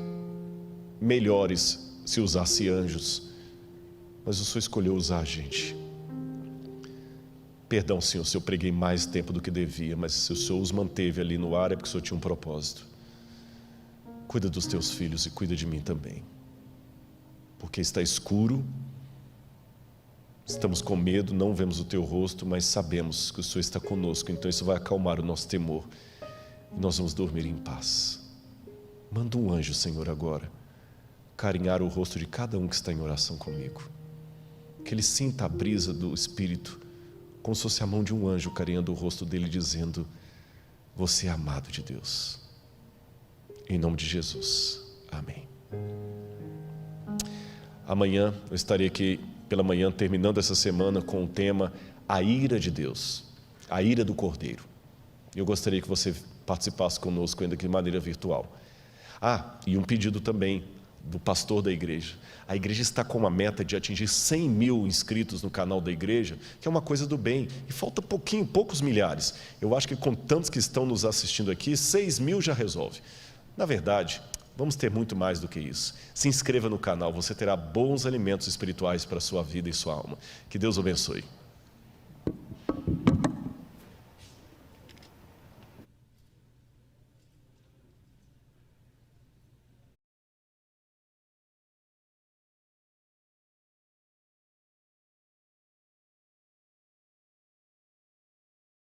melhores se usasse anjos, mas o Senhor escolheu usar a gente. Perdão, Senhor, se eu preguei mais tempo do que devia, mas se o Senhor os manteve ali no ar é porque o Senhor tinha um propósito. Cuida dos teus filhos e cuida de mim também. Porque está escuro, estamos com medo, não vemos o teu rosto, mas sabemos que o Senhor está conosco, então isso vai acalmar o nosso temor e nós vamos dormir em paz. Manda um anjo, Senhor, agora, carinhar o rosto de cada um que está em oração comigo. Que ele sinta a brisa do Espírito, como se fosse a mão de um anjo carinhando o rosto dele, dizendo: você é amado de Deus. Em nome de Jesus. Amém. Amanhã eu estarei aqui pela manhã, terminando essa semana com o tema A ira de Deus, a ira do Cordeiro. Eu gostaria que você participasse conosco ainda de maneira virtual. E um pedido também do pastor da igreja. A igreja está com uma meta de atingir 100 mil inscritos no canal da igreja, que é uma coisa do bem, e falta poucos milhares. Eu acho que com tantos que estão nos assistindo aqui, 6 mil já resolve. Na verdade, vamos ter muito mais do que isso. Se inscreva no canal, você terá bons alimentos espirituais para a sua vida e sua alma. Que Deus o abençoe.